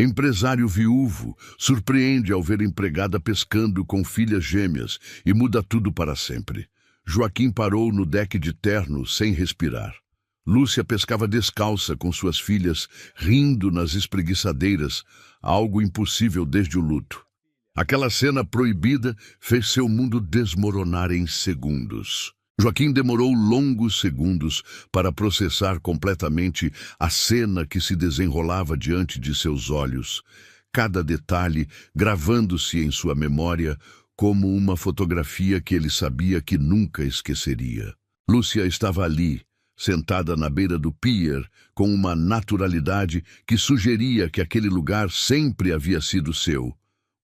Empresário viúvo surpreende ao ver empregada pescando com filhas gêmeas e muda tudo para sempre. Joaquim parou no deck de terno sem respirar. Lúcia pescava descalça com suas filhas, rindo nas espreguiçadeiras, algo impossível desde o luto. Aquela cena proibida fez seu mundo desmoronar em segundos. Joaquim demorou longos segundos para processar completamente a cena que se desenrolava diante de seus olhos, cada detalhe gravando-se em sua memória como uma fotografia que ele sabia que nunca esqueceria. Lúcia estava ali, sentada na beira do pier, com uma naturalidade que sugeria que aquele lugar sempre havia sido seu,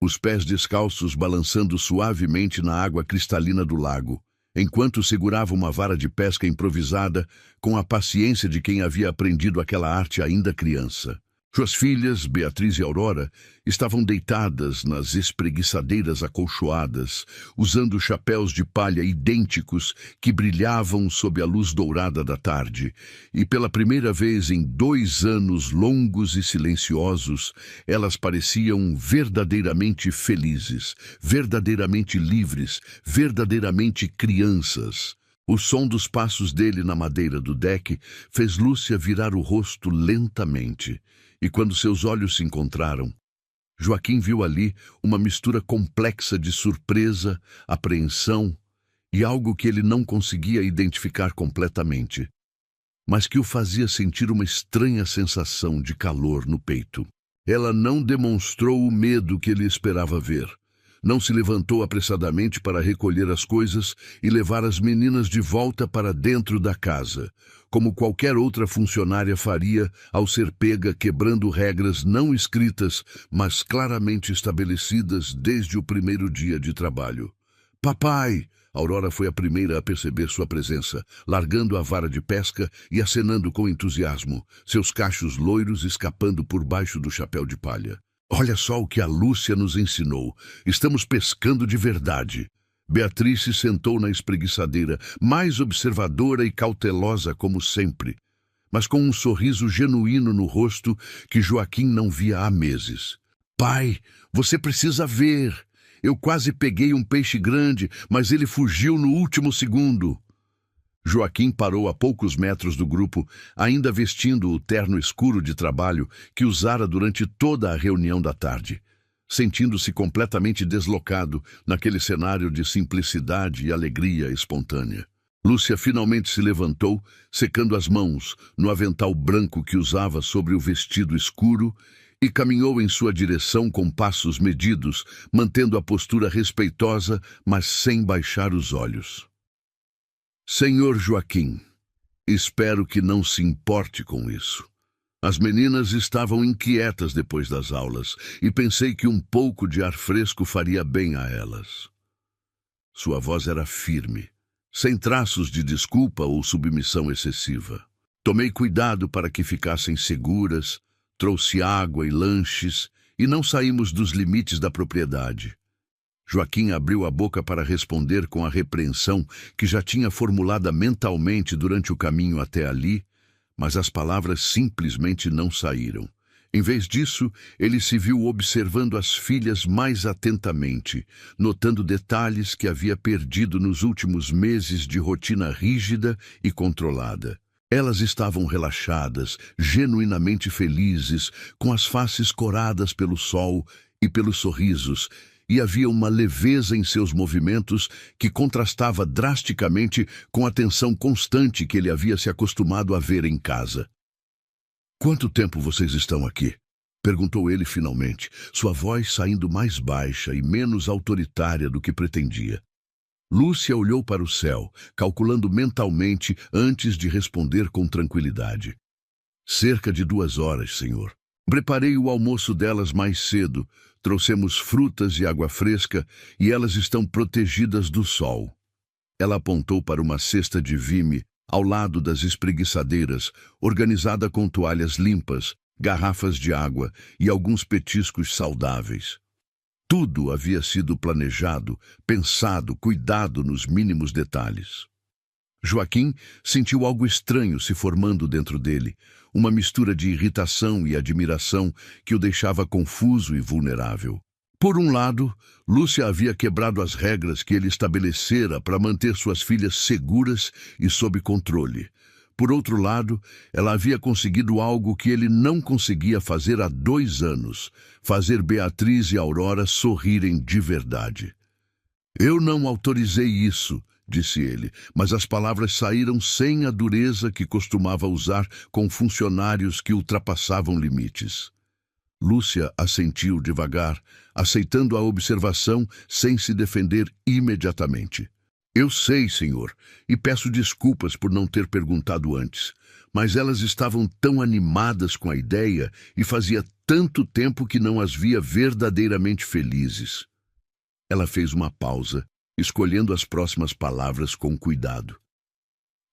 os pés descalços balançando suavemente na água cristalina do lago, enquanto segurava uma vara de pesca improvisada com a paciência de quem havia aprendido aquela arte ainda criança. Suas filhas, Beatriz e Aurora, estavam deitadas nas espreguiçadeiras acolchoadas, usando chapéus de palha idênticos que brilhavam sob a luz dourada da tarde, e pela primeira vez em 2 anos longos e silenciosos, elas pareciam verdadeiramente felizes, verdadeiramente livres, verdadeiramente crianças. O som dos passos dele na madeira do deck fez Lúcia virar o rosto lentamente, e quando seus olhos se encontraram, Joaquim viu ali uma mistura complexa de surpresa, apreensão e algo que ele não conseguia identificar completamente, mas que o fazia sentir uma estranha sensação de calor no peito. Ela não demonstrou o medo que ele esperava ver. Não se levantou apressadamente para recolher as coisas e levar as meninas de volta para dentro da casa, como qualquer outra funcionária faria ao ser pega quebrando regras não escritas, mas claramente estabelecidas desde o primeiro dia de trabalho. "Papai!" Aurora foi a primeira a perceber sua presença, largando a vara de pesca e acenando com entusiasmo, seus cachos loiros escapando por baixo do chapéu de palha. "Olha só o que a Lúcia nos ensinou. Estamos pescando de verdade." Beatriz se sentou na espreguiçadeira, mais observadora e cautelosa como sempre, mas com um sorriso genuíno no rosto que Joaquim não via há meses. "Pai, você precisa ver. Eu quase peguei um peixe grande, mas ele fugiu no último segundo." Joaquim parou a poucos metros do grupo, ainda vestindo o terno escuro de trabalho que usara durante toda a reunião da tarde, sentindo-se completamente deslocado naquele cenário de simplicidade e alegria espontânea. Lúcia finalmente se levantou, secando as mãos no avental branco que usava sobre o vestido escuro, e caminhou em sua direção com passos medidos, mantendo a postura respeitosa, mas sem baixar os olhos. "Senhor Joaquim, espero que não se importe com isso. As meninas estavam inquietas depois das aulas e pensei que um pouco de ar fresco faria bem a elas." Sua voz era firme, sem traços de desculpa ou submissão excessiva. "Tomei cuidado para que ficassem seguras, trouxe água e lanches e não saímos dos limites da propriedade." Joaquim abriu a boca para responder com a repreensão que já tinha formulada mentalmente durante o caminho até ali, mas as palavras simplesmente não saíram. Em vez disso, ele se viu observando as filhas mais atentamente, notando detalhes que havia perdido nos últimos meses de rotina rígida e controlada. Elas estavam relaxadas, genuinamente felizes, com as faces coradas pelo sol e pelos sorrisos, e havia uma leveza em seus movimentos que contrastava drasticamente com a tensão constante que ele havia se acostumado a ver em casa. "Quanto tempo vocês estão aqui?" perguntou ele finalmente, sua voz saindo mais baixa e menos autoritária do que pretendia. Lúcia olhou para o céu, calculando mentalmente antes de responder com tranquilidade. "Cerca de 2 horas, senhor. Preparei o almoço delas mais cedo, trouxemos frutas e água fresca e elas estão protegidas do sol." Ela apontou para uma cesta de vime ao lado das espreguiçadeiras, organizada com toalhas limpas, garrafas de água e alguns petiscos saudáveis. Tudo havia sido planejado, pensado, cuidado nos mínimos detalhes. Joaquim sentiu algo estranho se formando dentro dele, uma mistura de irritação e admiração que o deixava confuso e vulnerável. Por um lado, Lúcia havia quebrado as regras que ele estabelecera para manter suas filhas seguras e sob controle. Por outro lado, ela havia conseguido algo que ele não conseguia fazer há 2 anos, fazer Beatriz e Aurora sorrirem de verdade. Eu não autorizei isso, disse ele, mas as palavras saíram sem a dureza que costumava usar com funcionários que ultrapassavam limites. Lúcia assentiu devagar, aceitando a observação sem se defender imediatamente. Eu sei, senhor, e peço desculpas por não ter perguntado antes, mas elas estavam tão animadas com a ideia e fazia tanto tempo que não as via verdadeiramente felizes. Ela fez uma pausa, escolhendo as próximas palavras com cuidado.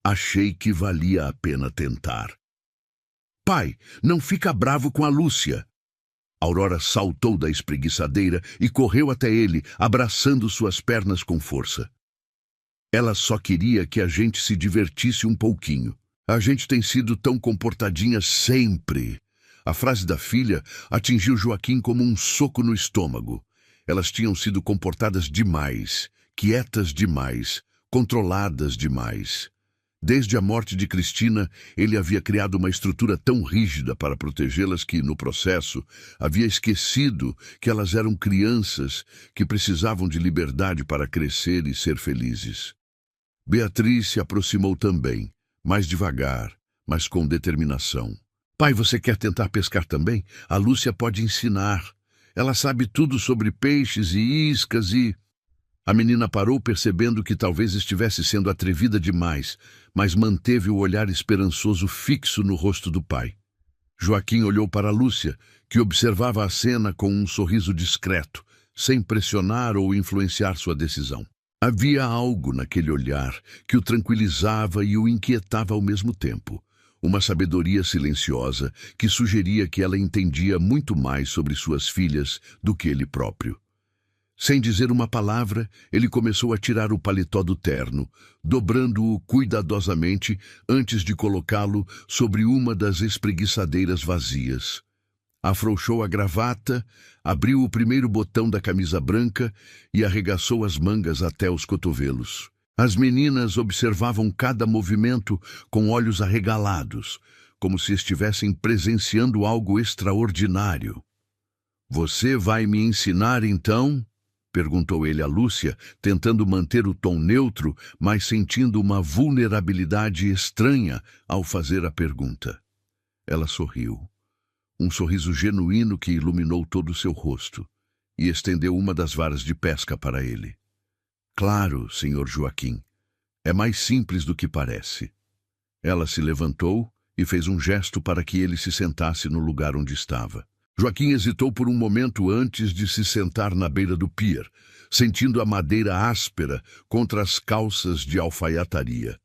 Achei que valia a pena tentar. Pai, não fica bravo com a Lúcia. Aurora saltou da espreguiçadeira e correu até ele, abraçando suas pernas com força. Ela só queria que a gente se divertisse um pouquinho. A gente tem sido tão comportadinha sempre. A frase da filha atingiu Joaquim como um soco no estômago. Elas tinham sido comportadas demais, quietas demais, controladas demais. Desde a morte de Cristina, ele havia criado uma estrutura tão rígida para protegê-las que, no processo, havia esquecido que elas eram crianças que precisavam de liberdade para crescer e ser felizes. Beatriz se aproximou também, mais devagar, mas com determinação. Pai, você quer tentar pescar também? A Lúcia pode ensinar. Ela sabe tudo sobre peixes e iscas e... A menina parou, percebendo que talvez estivesse sendo atrevida demais, mas manteve o olhar esperançoso fixo no rosto do pai. Joaquim olhou para Lúcia, que observava a cena com um sorriso discreto, sem pressionar ou influenciar sua decisão. Havia algo naquele olhar que o tranquilizava e o inquietava ao mesmo tempo. Uma sabedoria silenciosa que sugeria que ela entendia muito mais sobre suas filhas do que ele próprio. Sem dizer uma palavra, ele começou a tirar o paletó do terno, dobrando-o cuidadosamente antes de colocá-lo sobre uma das espreguiçadeiras vazias. Afrouxou a gravata, abriu o primeiro botão da camisa branca e arregaçou as mangas até os cotovelos. As meninas observavam cada movimento com olhos arregalados, como se estivessem presenciando algo extraordinário. Você vai me ensinar, então? Perguntou ele a Lúcia, tentando manter o tom neutro, mas sentindo uma vulnerabilidade estranha ao fazer a pergunta. Ela sorriu. Um sorriso genuíno que iluminou todo o seu rosto, e estendeu uma das varas de pesca para ele. Claro, senhor Joaquim. É mais simples do que parece. Ela se levantou e fez um gesto para que ele se sentasse no lugar onde estava. Joaquim hesitou por um momento antes de se sentar na beira do pier, sentindo a madeira áspera contra as calças de alfaiataria.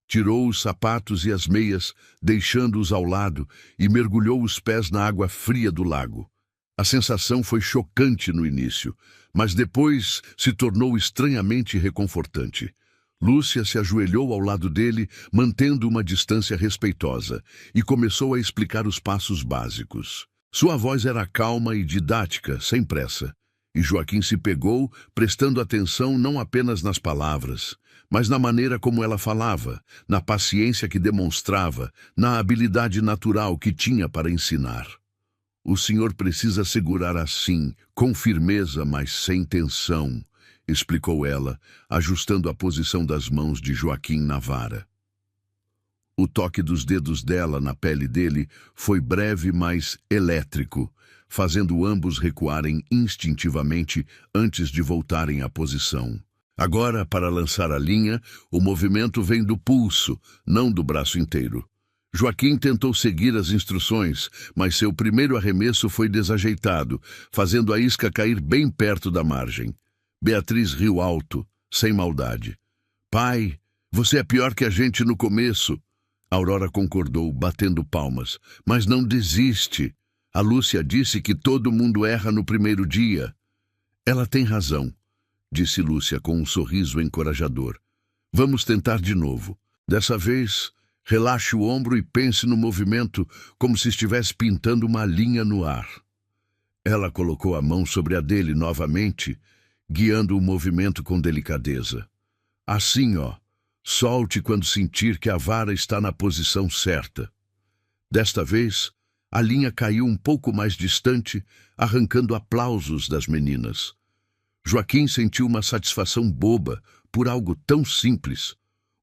Tirou os sapatos e as meias, deixando-os ao lado, e mergulhou os pés na água fria do lago. A sensação foi chocante no início, mas depois se tornou estranhamente reconfortante. Lúcia se ajoelhou ao lado dele, mantendo uma distância respeitosa, e começou a explicar os passos básicos. Sua voz era calma e didática, sem pressa, e Joaquim se pegou, prestando atenção não apenas nas palavras, mas na maneira como ela falava, na paciência que demonstrava, na habilidade natural que tinha para ensinar. O senhor precisa segurar assim, com firmeza, mas sem tensão, explicou ela, ajustando a posição das mãos de Joaquim na vara. O toque dos dedos dela na pele dele foi breve, mas elétrico, fazendo ambos recuarem instintivamente antes de voltarem à posição. Agora, para lançar a linha, o movimento vem do pulso, não do braço inteiro. Joaquim tentou seguir as instruções, mas seu primeiro arremesso foi desajeitado, fazendo a isca cair bem perto da margem. Beatriz riu alto, sem maldade. Pai, você é pior que a gente no começo. Aurora concordou, batendo palmas. Mas não desiste. A Lúcia disse que todo mundo erra no primeiro dia. Ela tem razão, disse Lúcia com um sorriso encorajador. Vamos tentar de novo. Dessa vez, Relaxe o ombro e pense no movimento como se estivesse pintando uma linha no ar. Ela colocou a mão sobre a dele novamente, guiando o movimento com delicadeza. Assim, ó. Solte quando sentir que a vara está na posição certa. Desta vez, a linha caiu um pouco mais distante, arrancando aplausos das meninas. Joaquim sentiu uma satisfação boba por algo tão simples,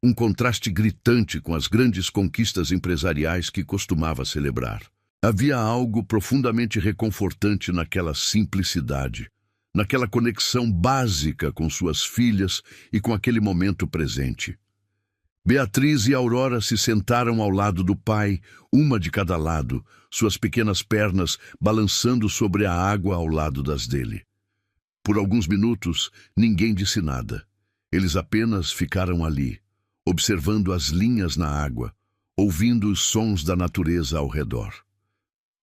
um contraste gritante com as grandes conquistas empresariais que costumava celebrar. Havia algo profundamente reconfortante naquela simplicidade, naquela conexão básica com suas filhas e com aquele momento presente. Beatriz e Aurora se sentaram ao lado do pai, uma de cada lado, suas pequenas pernas balançando sobre a água ao lado das dele. Por alguns minutos, ninguém disse nada. Eles apenas ficaram ali, observando as linhas na água, ouvindo os sons da natureza ao redor.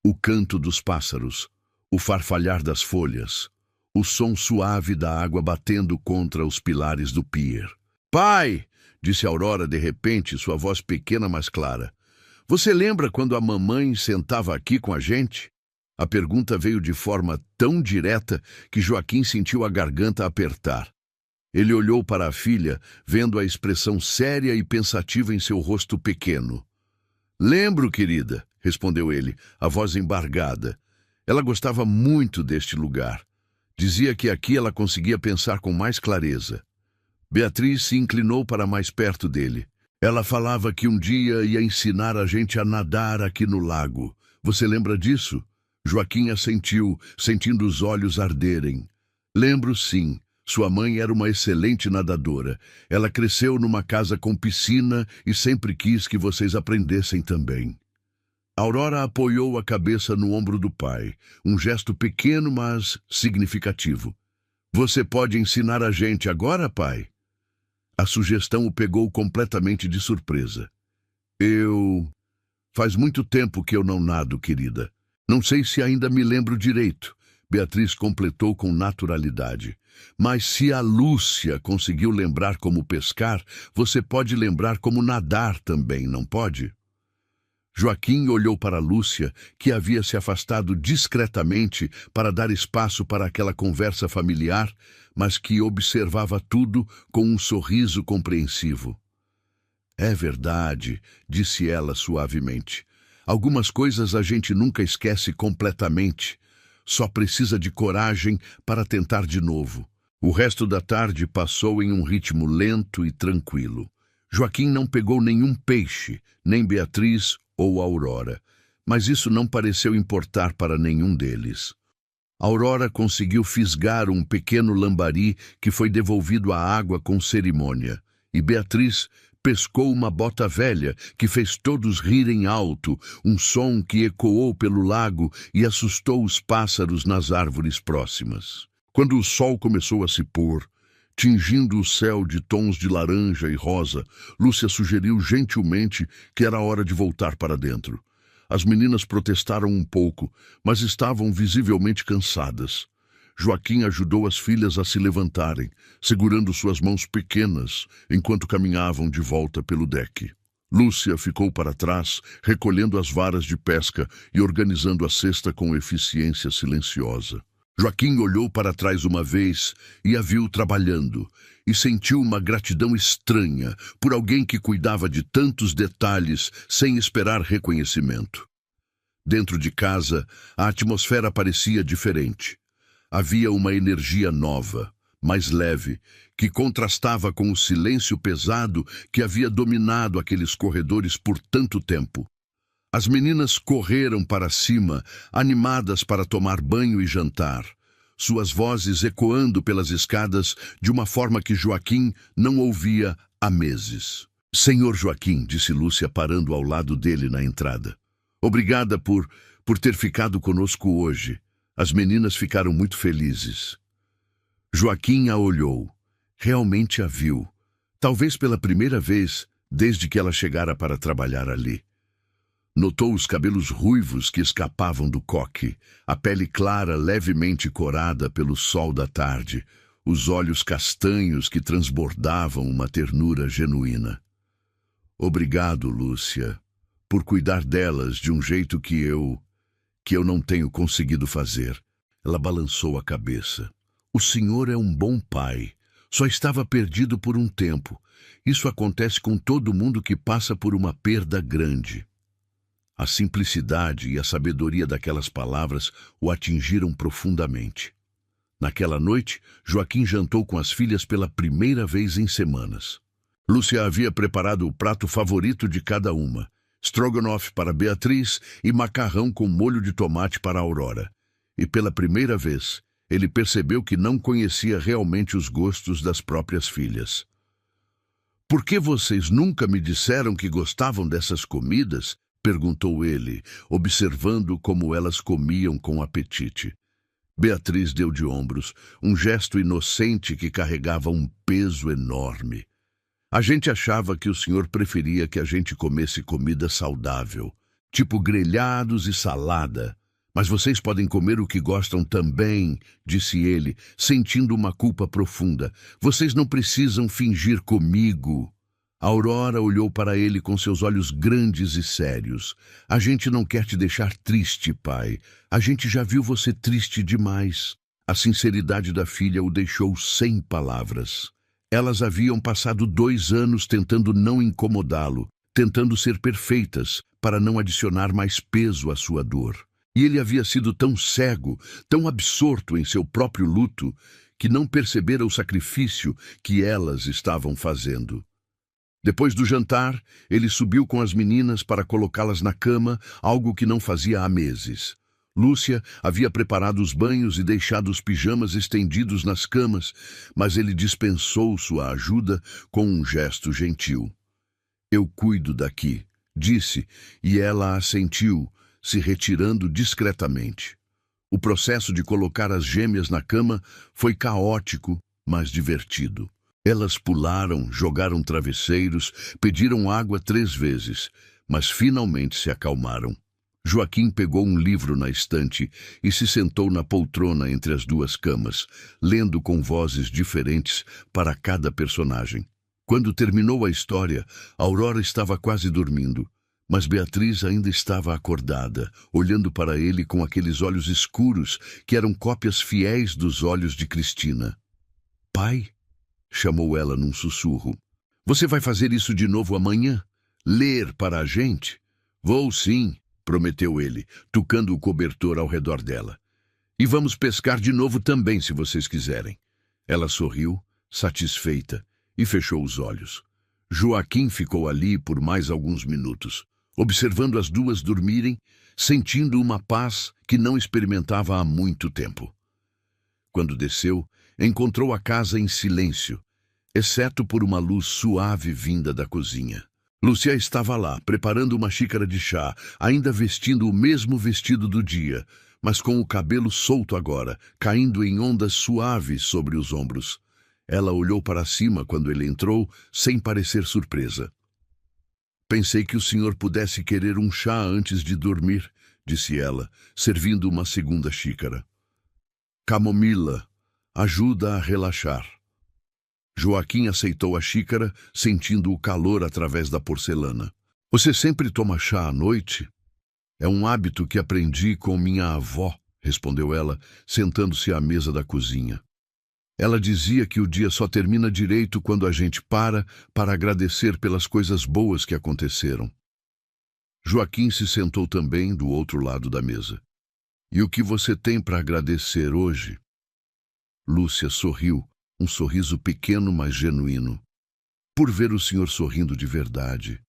O canto dos pássaros, o farfalhar das folhas, o som suave da água batendo contra os pilares do pier. "Pai!" disse Aurora de repente, sua voz pequena, mas clara. "Você lembra quando a mamãe sentava aqui com a gente?" A pergunta veio de forma tão direta que Joaquim sentiu a garganta apertar. Ele olhou para a filha, vendo a expressão séria e pensativa em seu rosto pequeno. "Lembro, querida", respondeu ele, a voz embargada. Ela gostava muito deste lugar. Dizia que aqui ela conseguia pensar com mais clareza. Beatriz se inclinou para mais perto dele. "Ela falava que um dia ia ensinar a gente a nadar aqui no lago. Você lembra disso?" Joaquim assentiu, sentindo os olhos arderem. "Lembro, sim. Sua mãe era uma excelente nadadora. Ela cresceu numa casa com piscina e sempre quis que vocês aprendessem também." Aurora apoiou a cabeça no ombro do pai, um gesto pequeno, mas significativo. "Você pode ensinar a gente agora, pai?" A sugestão o pegou completamente de surpresa. Faz muito tempo que eu não nado, querida. Não sei se ainda me lembro direito", Beatriz completou com naturalidade. "Mas se a Lúcia conseguiu lembrar como pescar, você pode lembrar como nadar também, não pode?" Joaquim olhou para Lúcia, que havia se afastado discretamente para dar espaço para aquela conversa familiar, mas que observava tudo com um sorriso compreensivo. "É verdade", disse ela suavemente. "Algumas coisas a gente nunca esquece completamente. Só precisa de coragem para tentar de novo." O resto da tarde passou em um ritmo lento e tranquilo. Joaquim não pegou nenhum peixe, nem Beatriz ou Aurora, mas isso não pareceu importar para nenhum deles. Aurora conseguiu fisgar um pequeno lambari que foi devolvido à água com cerimônia, e Beatriz pescou uma bota velha que fez todos rirem alto, um som que ecoou pelo lago e assustou os pássaros nas árvores próximas. Quando o sol começou a se pôr, tingindo o céu de tons de laranja e rosa, Lúcia sugeriu gentilmente que era hora de voltar para dentro. As meninas protestaram um pouco, mas estavam visivelmente cansadas. Joaquim ajudou as filhas a se levantarem, segurando suas mãos pequenas, enquanto caminhavam de volta pelo deck. Lúcia ficou para trás, recolhendo as varas de pesca e organizando a cesta com eficiência silenciosa. Joaquim olhou para trás uma vez e a viu trabalhando, e sentiu uma gratidão estranha por alguém que cuidava de tantos detalhes sem esperar reconhecimento. Dentro de casa, a atmosfera parecia diferente. Havia uma energia nova, mais leve, que contrastava com o silêncio pesado que havia dominado aqueles corredores por tanto tempo. As meninas correram para cima, animadas para tomar banho e jantar, suas vozes ecoando pelas escadas de uma forma que Joaquim não ouvia há meses. "Senhor Joaquim", disse Lúcia parando ao lado dele na entrada. "Obrigada por ter ficado conosco hoje. As meninas ficaram muito felizes." Joaquim a olhou. Realmente a viu. Talvez pela primeira vez desde que ela chegara para trabalhar ali. Notou os cabelos ruivos que escapavam do coque, a pele clara levemente corada pelo sol da tarde, os olhos castanhos que transbordavam uma ternura genuína. Obrigado, Lúcia, por cuidar delas de um jeito que eu não tenho conseguido fazer. Ela balançou a cabeça. O senhor é um bom pai. Só estava perdido por um tempo. Isso acontece com todo mundo que passa por uma perda grande. A simplicidade e a sabedoria daquelas palavras o atingiram profundamente. Naquela noite, Joaquim jantou com as filhas pela primeira vez em semanas. Lúcia havia preparado o prato favorito de cada uma: estrogonofe para Beatriz e macarrão com molho de tomate para Aurora. E pela primeira vez, ele percebeu que não conhecia realmente os gostos das próprias filhas. "Por que vocês nunca me disseram que gostavam dessas comidas?" perguntou ele, observando como elas comiam com apetite. Beatriz deu de ombros, um gesto inocente que carregava um peso enorme. "A gente achava que o senhor preferia que a gente comesse comida saudável, tipo grelhados e salada. Mas vocês podem comer o que gostam também", disse ele, sentindo uma culpa profunda. "Vocês não precisam fingir comigo." Aurora olhou para ele com seus olhos grandes e sérios. "A gente não quer te deixar triste, pai. A gente já viu você triste demais." A sinceridade da filha o deixou sem palavras. Elas haviam passado 2 anos tentando não incomodá-lo, tentando ser perfeitas para não adicionar mais peso à sua dor. E ele havia sido tão cego, tão absorto em seu próprio luto, que não percebera o sacrifício que elas estavam fazendo. Depois do jantar, ele subiu com as meninas para colocá-las na cama, algo que não fazia há meses. Lúcia havia preparado os banhos e deixado os pijamas estendidos nas camas, mas ele dispensou sua ajuda com um gesto gentil. "Eu cuido daqui", disse, e ela assentiu, se retirando discretamente. O processo de colocar as gêmeas na cama foi caótico, mas divertido. Elas pularam, jogaram travesseiros, pediram água 3 vezes, mas finalmente se acalmaram. Joaquim pegou um livro na estante e se sentou na poltrona entre as 2 camas, lendo com vozes diferentes para cada personagem. Quando terminou a história, Aurora estava quase dormindo, mas Beatriz ainda estava acordada, olhando para ele com aqueles olhos escuros que eram cópias fiéis dos olhos de Cristina. "Pai?", chamou ela num sussurro. "Você vai fazer isso de novo amanhã? Ler para a gente?" "Vou sim", prometeu ele, tucando o cobertor ao redor dela. "E vamos pescar de novo também, se vocês quiserem." Ela sorriu, satisfeita, e fechou os olhos. Joaquim ficou ali por mais alguns minutos, observando as 2 dormirem, sentindo uma paz que não experimentava há muito tempo. Quando desceu, encontrou a casa em silêncio, exceto por uma luz suave vinda da cozinha. Lúcia estava lá, preparando uma xícara de chá, ainda vestindo o mesmo vestido do dia, mas com o cabelo solto agora, caindo em ondas suaves sobre os ombros. Ela olhou para cima quando ele entrou, sem parecer surpresa. "Pensei que o senhor pudesse querer um chá antes de dormir", disse ela, servindo uma segunda xícara. "Camomila ajuda a relaxar." Joaquim aceitou a xícara, sentindo o calor através da porcelana. "Você sempre toma chá à noite?" "É um hábito que aprendi com minha avó", respondeu ela, sentando-se à mesa da cozinha. "Ela dizia que o dia só termina direito quando a gente para agradecer pelas coisas boas que aconteceram." Joaquim se sentou também do outro lado da mesa. "E o que você tem para agradecer hoje?" Lúcia sorriu, um sorriso pequeno, mas genuíno. "Por ver o senhor sorrindo de verdade.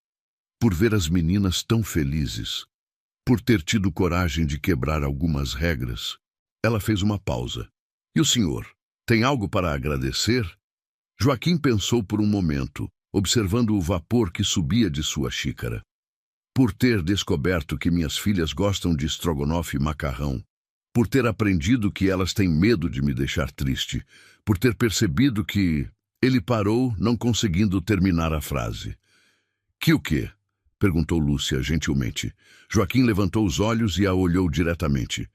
Por ver as meninas tão felizes. Por ter tido coragem de quebrar algumas regras." Ela fez uma pausa. "E o senhor? Tem algo para agradecer?" Joaquim pensou por um momento, observando o vapor que subia de sua xícara. "Por ter descoberto que minhas filhas gostam de estrogonofe e macarrão. Por ter aprendido que elas têm medo de me deixar triste. Por ter percebido que..." Ele parou, não conseguindo terminar a frase. "Que o quê?" perguntou Lúcia gentilmente. Joaquim levantou os olhos e a olhou diretamente.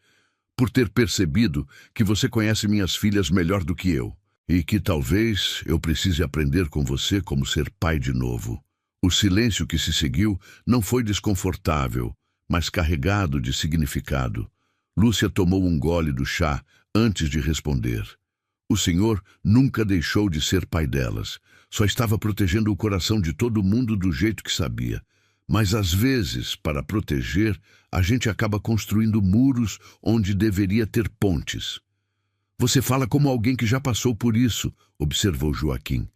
"Por ter percebido que você conhece minhas filhas melhor do que eu, e que talvez eu precise aprender com você como ser pai de novo." O silêncio que se seguiu não foi desconfortável, mas carregado de significado. Lúcia tomou um gole do chá antes de responder. O senhor nunca deixou de ser pai delas. Só estava protegendo o coração de todo mundo do jeito que sabia. Mas às vezes, para proteger, a gente acaba construindo muros onde deveria ter pontes. Você fala como alguém que já passou por isso, observou Joaquim.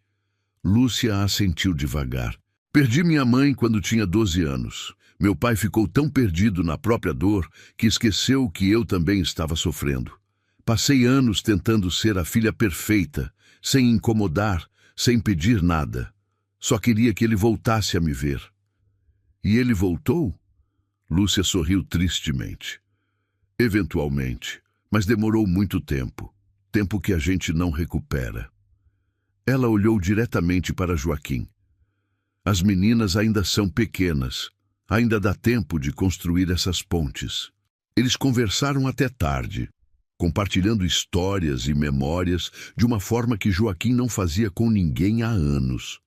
Lúcia assentiu devagar. Perdi minha mãe quando tinha 12 anos. Meu pai ficou tão perdido na própria dor que esqueceu que eu também estava sofrendo. Passei anos tentando ser a filha perfeita, sem incomodar, sem pedir nada. Só queria que ele voltasse a me ver. E ele voltou? Lúcia sorriu tristemente. Eventualmente, mas demorou muito tempo. Tempo que a gente não recupera. Ela olhou diretamente para Joaquim. As meninas ainda são pequenas. Ainda dá tempo de construir essas pontes. Eles conversaram até tarde, compartilhando histórias e memórias de uma forma que Joaquim não fazia com ninguém há anos.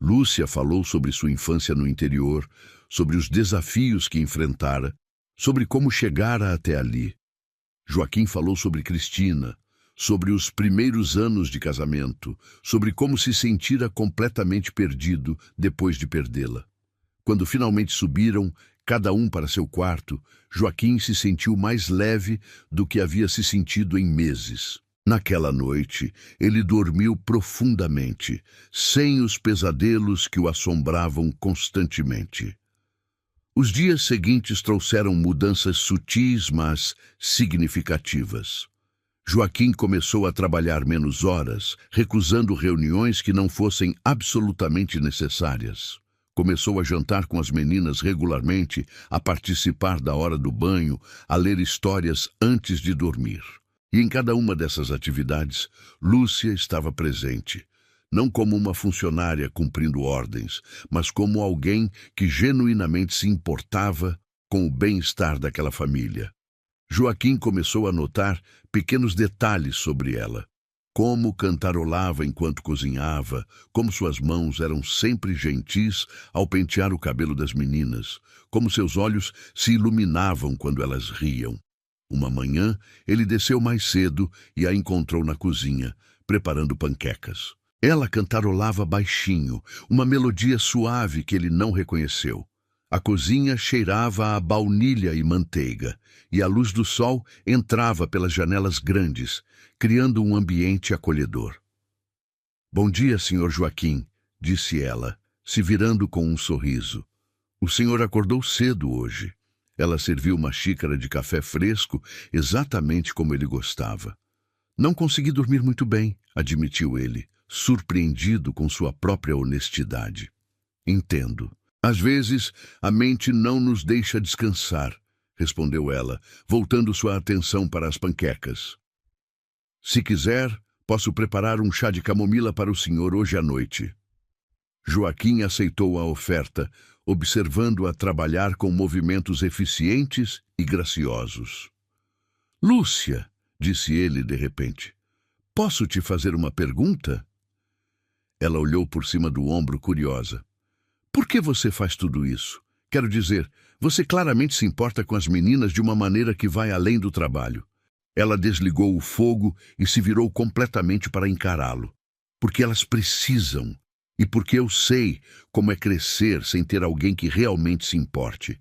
Lúcia falou sobre sua infância no interior, sobre os desafios que enfrentara, sobre como chegara até ali. Joaquim falou sobre Cristina, sobre os primeiros anos de casamento, sobre como se sentira completamente perdido depois de perdê-la. Quando finalmente subiram, cada um para seu quarto, Joaquim se sentiu mais leve do que havia se sentido em meses. Naquela noite, ele dormiu profundamente, sem os pesadelos que o assombravam constantemente. Os dias seguintes trouxeram mudanças sutis, mas significativas. Joaquim começou a trabalhar menos horas, recusando reuniões que não fossem absolutamente necessárias. Começou a jantar com as meninas regularmente, a participar da hora do banho, a ler histórias antes de dormir. E em cada uma dessas atividades, Lúcia estava presente, não como uma funcionária cumprindo ordens, mas como alguém que genuinamente se importava com o bem-estar daquela família. Joaquim começou a notar pequenos detalhes sobre ela. Como cantarolava enquanto cozinhava, como suas mãos eram sempre gentis ao pentear o cabelo das meninas, como seus olhos se iluminavam quando elas riam. Uma manhã, ele desceu mais cedo e a encontrou na cozinha, preparando panquecas. Ela cantarolava baixinho, uma melodia suave que ele não reconheceu. A cozinha cheirava a baunilha e manteiga, e a luz do sol entrava pelas janelas grandes, criando um ambiente acolhedor. "Bom dia, senhor Joaquim", disse ela, se virando com um sorriso. "O senhor acordou cedo hoje." Ela serviu uma xícara de café fresco, exatamente como ele gostava. "Não consegui dormir muito bem", admitiu ele, surpreendido com sua própria honestidade. "Entendo. Às vezes, a mente não nos deixa descansar", respondeu ela, voltando sua atenção para as panquecas. "Se quiser, posso preparar um chá de camomila para o senhor hoje à noite." Joaquim aceitou a oferta, observando-a trabalhar com movimentos eficientes e graciosos. "Lúcia", disse ele de repente, "posso te fazer uma pergunta?" Ela olhou por cima do ombro curiosa. "Por que você faz tudo isso? Quero dizer, você claramente se importa com as meninas de uma maneira que vai além do trabalho." Ela desligou o fogo e se virou completamente para encará-lo. "Porque elas precisam, e porque eu sei como é crescer sem ter alguém que realmente se importe."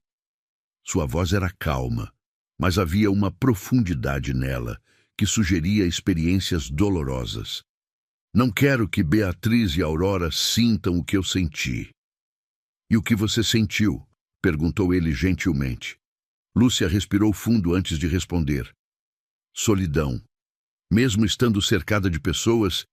Sua voz era calma, mas havia uma profundidade nela que sugeria experiências dolorosas. "Não quero que Beatriz e Aurora sintam o que eu senti." "E o que você sentiu?" perguntou ele gentilmente. Lúcia respirou fundo antes de responder. "Solidão. Mesmo estando cercada de pessoas,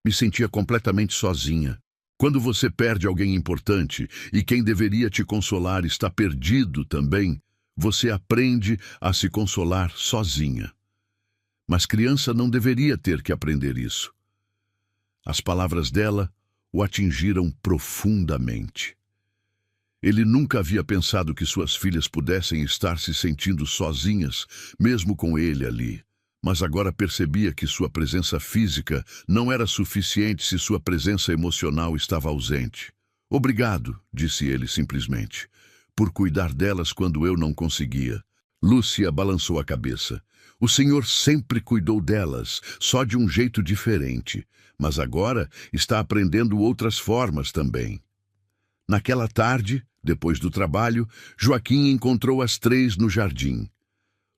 me sentia completamente sozinha. Quando você perde alguém importante e quem deveria te consolar está perdido também, você aprende a se consolar sozinha. Mas criança não deveria ter que aprender isso." As palavras dela o atingiram profundamente. Ele nunca havia pensado que suas filhas pudessem estar se sentindo sozinhas, mesmo com ele ali. Mas agora percebia que sua presença física não era suficiente se sua presença emocional estava ausente. Obrigado, disse ele simplesmente, por cuidar delas quando eu não conseguia. Lúcia balançou a cabeça. O senhor sempre cuidou delas, só de um jeito diferente, mas agora está aprendendo outras formas também. Naquela tarde, depois do trabalho, Joaquim encontrou as três no jardim.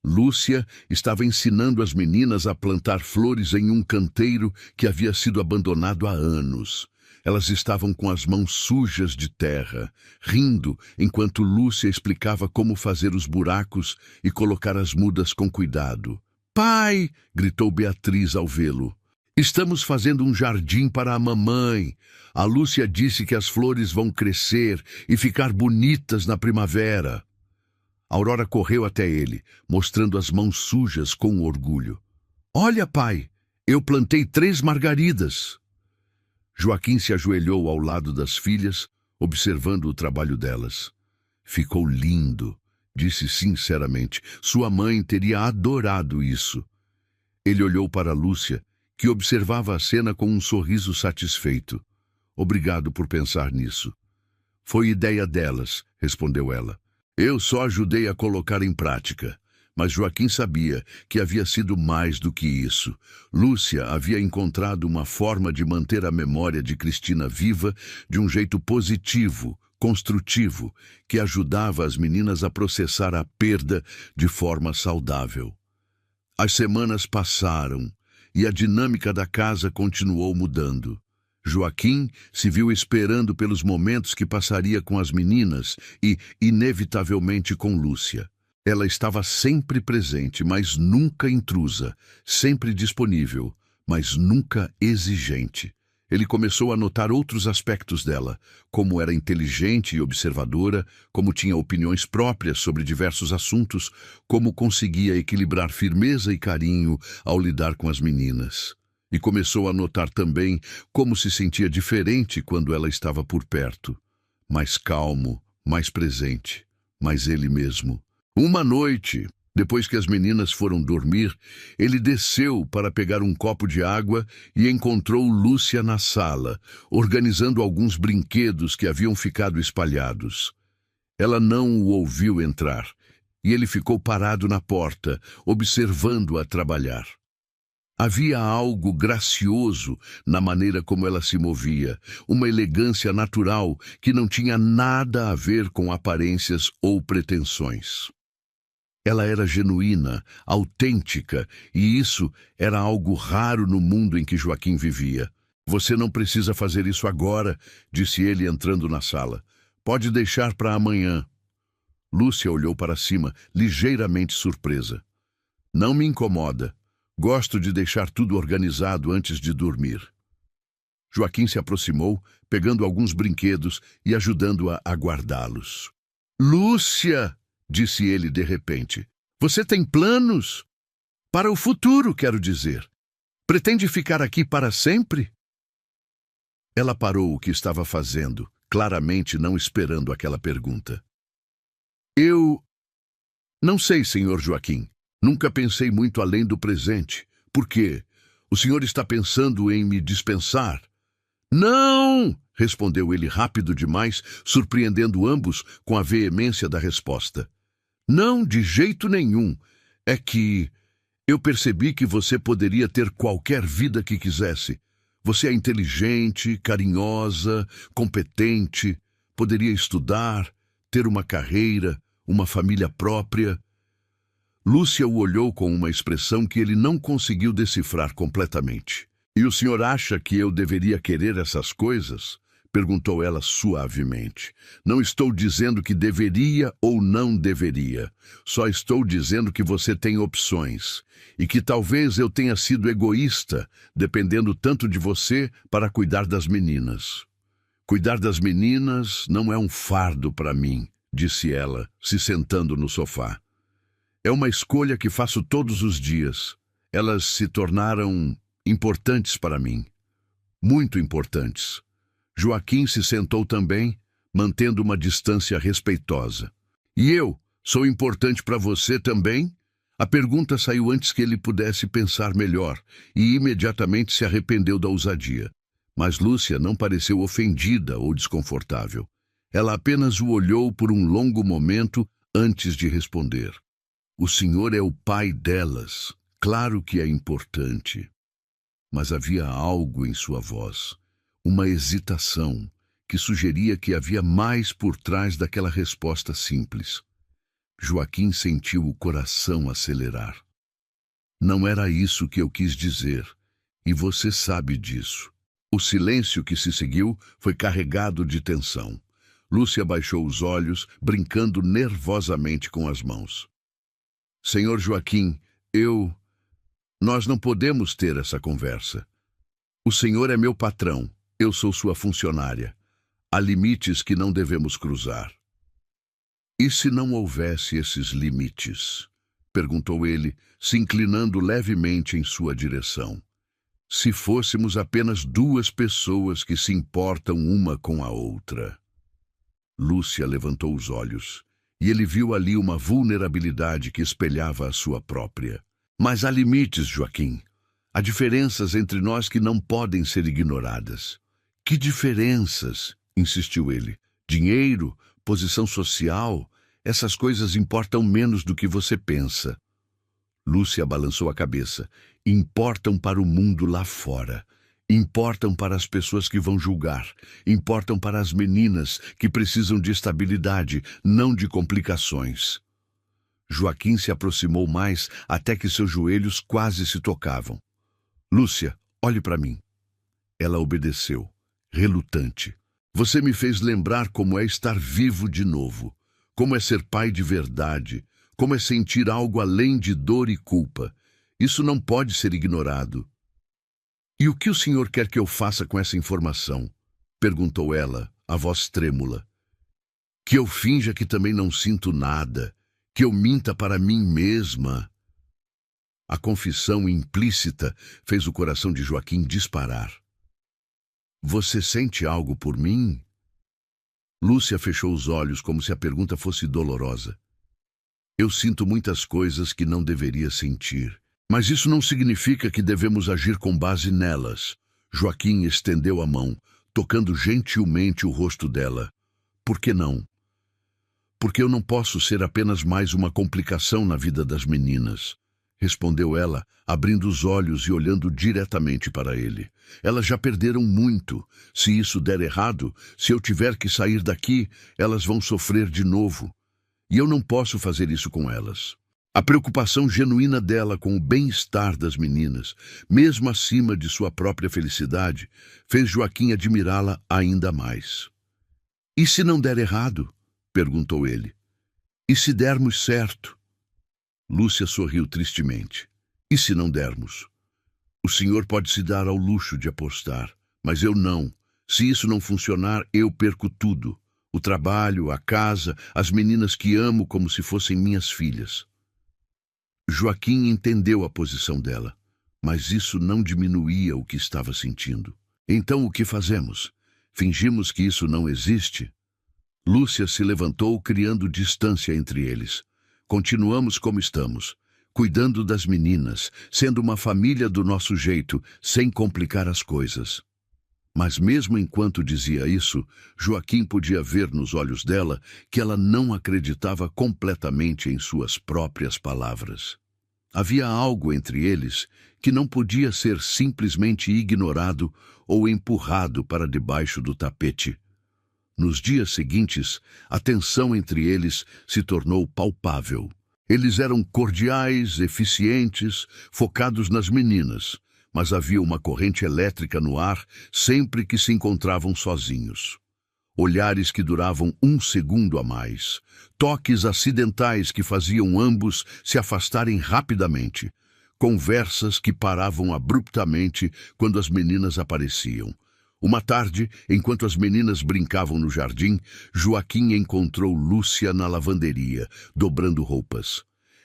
Lúcia estava ensinando as meninas a plantar flores em um canteiro que havia sido abandonado há anos. Elas estavam com as mãos sujas de terra, rindo enquanto Lúcia explicava como fazer os buracos e colocar as mudas com cuidado. "Pai!" gritou Beatriz ao vê-lo. "Estamos fazendo um jardim para a mamãe. A Lúcia disse que as flores vão crescer e ficar bonitas na primavera." Aurora correu até ele, mostrando as mãos sujas com orgulho. "Olha, pai, eu plantei 3 margaridas." Joaquim se ajoelhou ao lado das filhas, observando o trabalho delas. "Ficou lindo", disse sinceramente. "Sua mãe teria adorado isso." Ele olhou para Lúcia, que observava a cena com um sorriso satisfeito. "Obrigado por pensar nisso." "Foi ideia delas", respondeu ela. "Eu só ajudei a colocar em prática." Mas Joaquim sabia que havia sido mais do que isso. Lúcia havia encontrado uma forma de manter a memória de Cristina viva de um jeito positivo, construtivo, que ajudava as meninas a processar a perda de forma saudável. As semanas passaram e a dinâmica da casa continuou mudando. Joaquim se viu esperando pelos momentos que passaria com as meninas e, inevitavelmente, com Lúcia. Ela estava sempre presente, mas nunca intrusa, sempre disponível, mas nunca exigente. Ele começou a notar outros aspectos dela, como era inteligente e observadora, como tinha opiniões próprias sobre diversos assuntos, como conseguia equilibrar firmeza e carinho ao lidar com as meninas. E começou a notar também como se sentia diferente quando ela estava por perto. Mais calmo, mais presente, mais ele mesmo. Uma noite, depois que as meninas foram dormir, ele desceu para pegar um copo de água e encontrou Lúcia na sala, organizando alguns brinquedos que haviam ficado espalhados. Ela não o ouviu entrar, e ele ficou parado na porta, observando-a trabalhar. Havia algo gracioso na maneira como ela se movia, uma elegância natural que não tinha nada a ver com aparências ou pretensões. Ela era genuína, autêntica, e isso era algo raro no mundo em que Joaquim vivia. "Você não precisa fazer isso agora", disse ele entrando na sala. "Pode deixar para amanhã." Lúcia olhou para cima, ligeiramente surpresa. "Não me incomoda. Gosto de deixar tudo organizado antes de dormir." Joaquim se aproximou, pegando alguns brinquedos e ajudando-a a guardá-los. "Lúcia!" disse ele de repente. "Você tem planos? Para o futuro, quero dizer. Pretende ficar aqui para sempre?" Ela parou o que estava fazendo, claramente não esperando aquela pergunta. "Eu não sei, senhor Joaquim. Nunca pensei muito além do presente. Por quê? O senhor está pensando em me dispensar?" "Não!" respondeu ele rápido demais, surpreendendo ambos com a veemência da resposta. "Não, de jeito nenhum. É que eu percebi que você poderia ter qualquer vida que quisesse. Você é inteligente, carinhosa, competente, poderia estudar, ter uma carreira, uma família própria." Lúcia o olhou com uma expressão que ele não conseguiu decifrar completamente. "E o senhor acha que eu deveria querer essas coisas?" perguntou ela suavemente. "Não estou dizendo que deveria ou não deveria. Só estou dizendo que você tem opções. E que talvez eu tenha sido egoísta, dependendo tanto de você para cuidar das meninas." "Cuidar das meninas não é um fardo para mim", disse ela, se sentando no sofá. "É uma escolha que faço todos os dias. Elas se tornaram importantes para mim. Muito importantes." Joaquim se sentou também, mantendo uma distância respeitosa. "E eu? Sou importante para você também?" A pergunta saiu antes que ele pudesse pensar melhor, e imediatamente se arrependeu da ousadia. Mas Lúcia não pareceu ofendida ou desconfortável. Ela apenas o olhou por um longo momento antes de responder. O senhor é o pai delas. Claro que é importante. Mas havia algo em sua voz, uma hesitação, que sugeria que havia mais por trás daquela resposta simples. Joaquim sentiu o coração acelerar. Não era isso que eu quis dizer, e você sabe disso. O silêncio que se seguiu foi carregado de tensão. Lúcia baixou os olhos, brincando nervosamente com as mãos. Senhor Joaquim, nós não podemos ter essa conversa. O senhor é meu patrão, eu sou sua funcionária. Há limites que não devemos cruzar. E se não houvesse esses limites? Perguntou ele, se inclinando levemente em sua direção. Se fôssemos apenas duas pessoas que se importam uma com a outra. Lúcia levantou os olhos, e ele viu ali uma vulnerabilidade que espelhava a sua própria. Mas há limites, Joaquim. Há diferenças entre nós que não podem ser ignoradas. Que diferenças? Insistiu ele. Dinheiro, posição social, essas coisas importam menos do que você pensa. Lúcia balançou a cabeça. Importam para o mundo lá fora. Importam para as pessoas que vão julgar. Importam para as meninas que precisam de estabilidade, não de complicações. Joaquim se aproximou mais até que seus joelhos quase se tocavam. Lúcia, olhe para mim. Ela obedeceu, relutante. Você me fez lembrar como é estar vivo de novo, como é ser pai de verdade, como é sentir algo além de dor e culpa. Isso não pode ser ignorado. E o que o senhor quer que eu faça com essa informação? Perguntou ela, a voz trêmula. Que eu finja que também não sinto nada, que eu minta para mim mesma. A confissão implícita fez o coração de Joaquim disparar. Você sente algo por mim? Lúcia fechou os olhos como se a pergunta fosse dolorosa. Eu sinto muitas coisas que não deveria sentir, mas isso não significa que devemos agir com base nelas. Joaquim estendeu a mão, tocando gentilmente o rosto dela. Por que não? Porque eu não posso ser apenas mais uma complicação na vida das meninas, respondeu ela, abrindo os olhos e olhando diretamente para ele. Elas já perderam muito. Se isso der errado, se eu tiver que sair daqui, elas vão sofrer de novo. E eu não posso fazer isso com elas. A preocupação genuína dela com o bem-estar das meninas, mesmo acima de sua própria felicidade, fez Joaquim admirá-la ainda mais. E se não der errado? Perguntou ele. E se dermos certo? Lúcia sorriu tristemente. E se não dermos? O senhor pode se dar ao luxo de apostar, mas eu não. Se isso não funcionar, eu perco tudo. O trabalho, a casa, as meninas que amo como se fossem minhas filhas. Joaquim entendeu a posição dela, mas isso não diminuía o que estava sentindo. Então o que fazemos? Fingimos que isso não existe? Lúcia se levantou, criando distância entre eles. Continuamos como estamos, cuidando das meninas, sendo uma família do nosso jeito, sem complicar as coisas. Mas mesmo enquanto dizia isso, Joaquim podia ver nos olhos dela que ela não acreditava completamente em suas próprias palavras. Havia algo entre eles que não podia ser simplesmente ignorado ou empurrado para debaixo do tapete. Nos dias seguintes, a tensão entre eles se tornou palpável. Eles eram cordiais, eficientes, focados nas meninas, mas havia uma corrente elétrica no ar sempre que se encontravam sozinhos. Olhares que duravam 1 segundo a mais, toques acidentais que faziam ambos se afastarem rapidamente, conversas que paravam abruptamente quando as meninas apareciam. Uma tarde, enquanto as meninas brincavam no jardim, Joaquim encontrou Lúcia na lavanderia, dobrando roupas.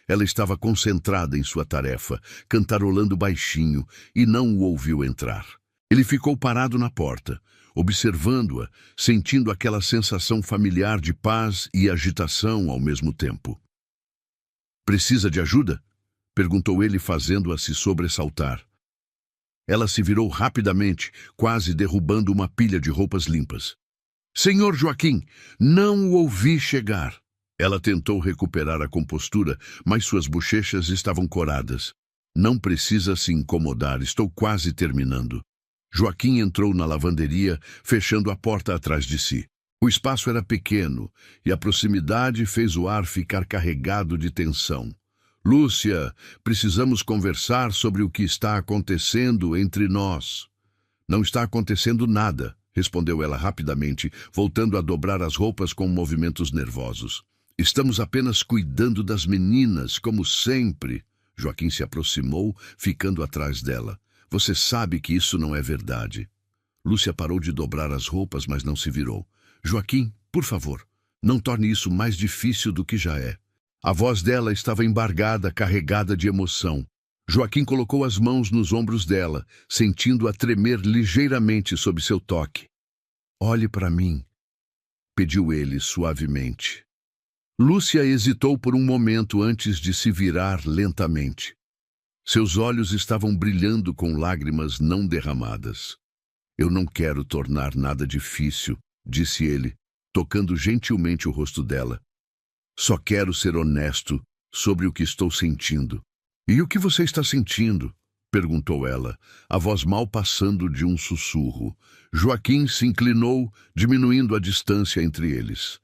Ela estava concentrada em sua tarefa, cantarolando baixinho, e não o ouviu entrar. Ele ficou parado na porta, observando-a, sentindo aquela sensação familiar de paz e agitação ao mesmo tempo. "Precisa de ajuda?" perguntou ele, fazendo-a se sobressaltar. Ela se virou rapidamente, quase derrubando uma pilha de roupas limpas. Senhor Joaquim, não o ouvi chegar. Ela tentou recuperar a compostura, mas suas bochechas estavam coradas. Não precisa se incomodar, estou quase terminando. Joaquim entrou na lavanderia, fechando a porta atrás de si. O espaço era pequeno e a proximidade fez o ar ficar carregado de tensão. Lúcia, precisamos conversar sobre o que está acontecendo entre nós. Não está acontecendo nada, respondeu ela rapidamente, voltando a dobrar as roupas com movimentos nervosos. Estamos apenas cuidando das meninas, como sempre. Joaquim se aproximou, ficando atrás dela. Você sabe que isso não é verdade. Lúcia parou de dobrar as roupas, mas não se virou. Joaquim, por favor, não torne isso mais difícil do que já é. A voz dela estava embargada, carregada de emoção. Joaquim colocou as mãos nos ombros dela, sentindo-a tremer ligeiramente sob seu toque. Olhe para mim, pediu ele suavemente. Lúcia hesitou por um momento antes de se virar lentamente. Seus olhos estavam brilhando com lágrimas não derramadas. Eu não quero tornar nada difícil, disse ele, tocando gentilmente o rosto dela. Só quero ser honesto sobre o que estou sentindo. E o que você está sentindo? Perguntou ela, a voz mal passando de um sussurro. Joaquim se inclinou, diminuindo a distância entre eles.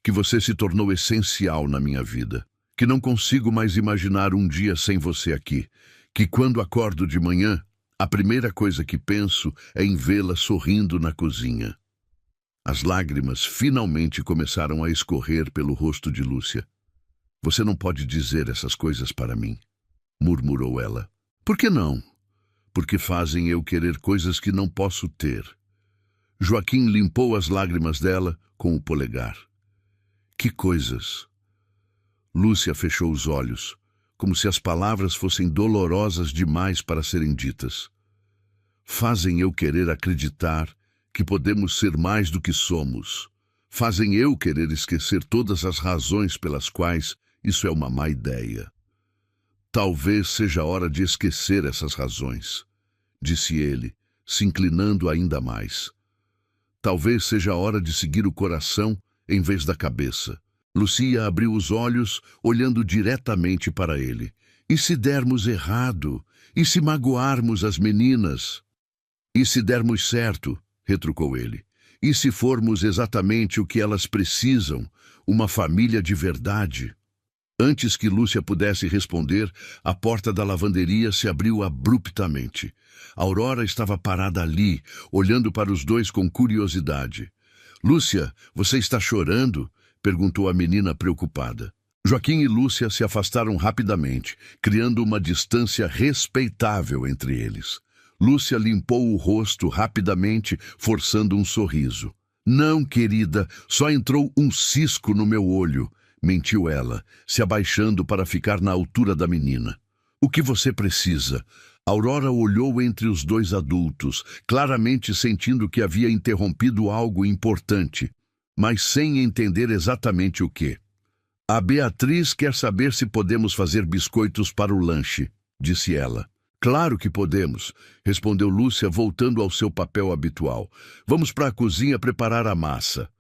Que você se tornou essencial na minha vida. Que não consigo mais imaginar um dia sem você aqui. Que quando acordo de manhã, a primeira coisa que penso é em vê-la sorrindo na cozinha. As lágrimas finalmente começaram a escorrer pelo rosto de Lúcia. Você não pode dizer essas coisas para mim, murmurou ela. Por que não? Porque fazem eu querer coisas que não posso ter. Joaquim limpou as lágrimas dela com o polegar. Que coisas? Lúcia fechou os olhos, como se as palavras fossem dolorosas demais para serem ditas. Fazem eu querer acreditar que podemos ser mais do que somos. Fazem eu querer esquecer todas as razões pelas quais isso é uma má ideia. Talvez seja hora de esquecer essas razões, disse ele, se inclinando ainda mais. Talvez seja hora de seguir o coração em vez da cabeça. Lúcia abriu os olhos, olhando diretamente para ele. E se dermos errado? E se magoarmos as meninas? E se dermos certo? Retrucou ele. E se formos exatamente o que elas precisam, uma família de verdade? Antes que Lúcia pudesse responder, a porta da lavanderia se abriu abruptamente. Aurora estava parada ali, olhando para os dois com curiosidade. Lúcia, você está chorando? Perguntou a menina preocupada. Joaquim e Lúcia se afastaram rapidamente, criando uma distância respeitável entre eles. Lúcia limpou o rosto rapidamente, forçando um sorriso. Não, querida, só entrou um cisco no meu olho, mentiu ela, se abaixando para ficar na altura da menina. O que você precisa? Aurora olhou entre os dois adultos, claramente sentindo que havia interrompido algo importante, mas sem entender exatamente o que. A Beatriz quer saber se podemos fazer biscoitos para o lanche, disse ela. Claro que podemos, respondeu Lúcia, voltando ao seu papel habitual. Vamos para a cozinha preparar a massa.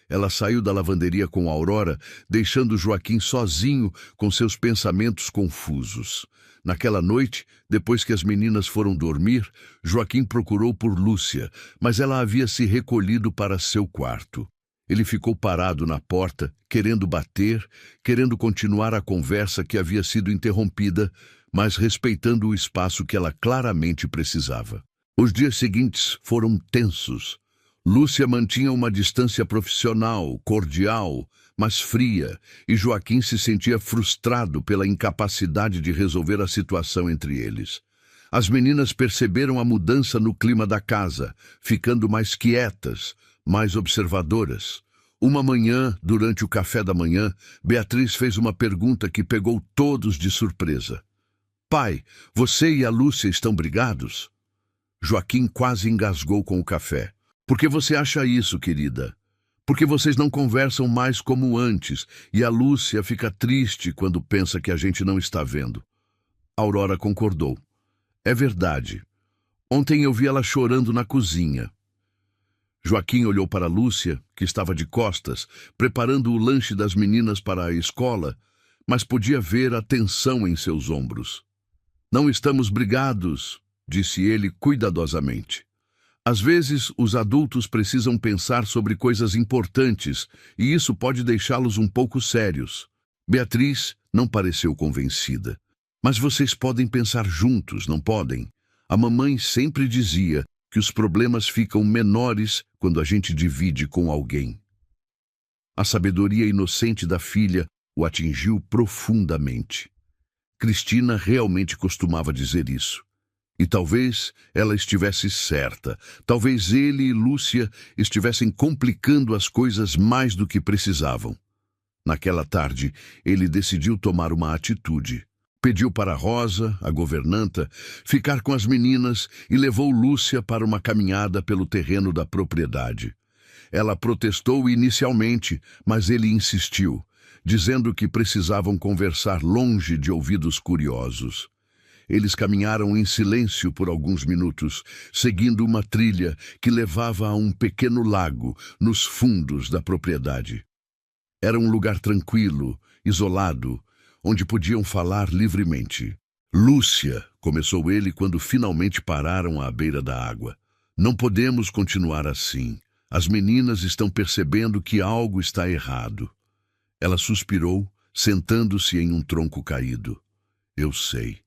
Ela saiu da lavanderia com Aurora, deixando Joaquim sozinho com seus pensamentos confusos. Naquela noite, depois que as meninas foram dormir, Joaquim procurou por Lúcia, mas ela havia se recolhido para seu quarto. Ele ficou parado na porta, querendo bater, querendo continuar a conversa que havia sido interrompida, mas respeitando o espaço que ela claramente precisava. Os dias seguintes foram tensos. Lúcia mantinha uma distância profissional, cordial, mas fria, e Joaquim se sentia frustrado pela incapacidade de resolver a situação entre eles. As meninas perceberam a mudança no clima da casa, ficando mais quietas, mais observadoras. Uma manhã, durante o café da manhã, Beatriz fez uma pergunta que pegou todos de surpresa. Pai, você e a Lúcia estão brigados? Joaquim quase engasgou com o café. Por que você acha isso, querida? Porque vocês não conversam mais como antes, e a Lúcia fica triste quando pensa que a gente não está vendo. Aurora concordou. É verdade. Ontem eu vi ela chorando na cozinha. Joaquim olhou para Lúcia, que estava de costas, preparando o lanche das meninas para a escola, mas podia ver a tensão em seus ombros. Não estamos brigados, disse ele cuidadosamente. Às vezes, os adultos precisam pensar sobre coisas importantes e isso pode deixá-los um pouco sérios. Beatriz não pareceu convencida. Mas vocês podem pensar juntos, não podem? A mamãe sempre dizia que os problemas ficam menores quando a gente divide com alguém. A sabedoria inocente da filha o atingiu profundamente. Cristina realmente costumava dizer isso. E talvez ela estivesse certa. Talvez ele e Lúcia estivessem complicando as coisas mais do que precisavam. Naquela tarde, ele decidiu tomar uma atitude. Pediu para Rosa, a governanta, ficar com as meninas e levou Lúcia para uma caminhada pelo terreno da propriedade. Ela protestou inicialmente, mas ele insistiu, dizendo que precisavam conversar longe de ouvidos curiosos. Eles caminharam em silêncio por alguns minutos, seguindo uma trilha que levava a um pequeno lago nos fundos da propriedade. Era um lugar tranquilo, isolado, onde podiam falar livremente. Lúcia, começou ele quando finalmente pararam à beira da água. Não podemos continuar assim. As meninas estão percebendo que algo está errado. Ela suspirou, sentando-se em um tronco caído. Eu sei,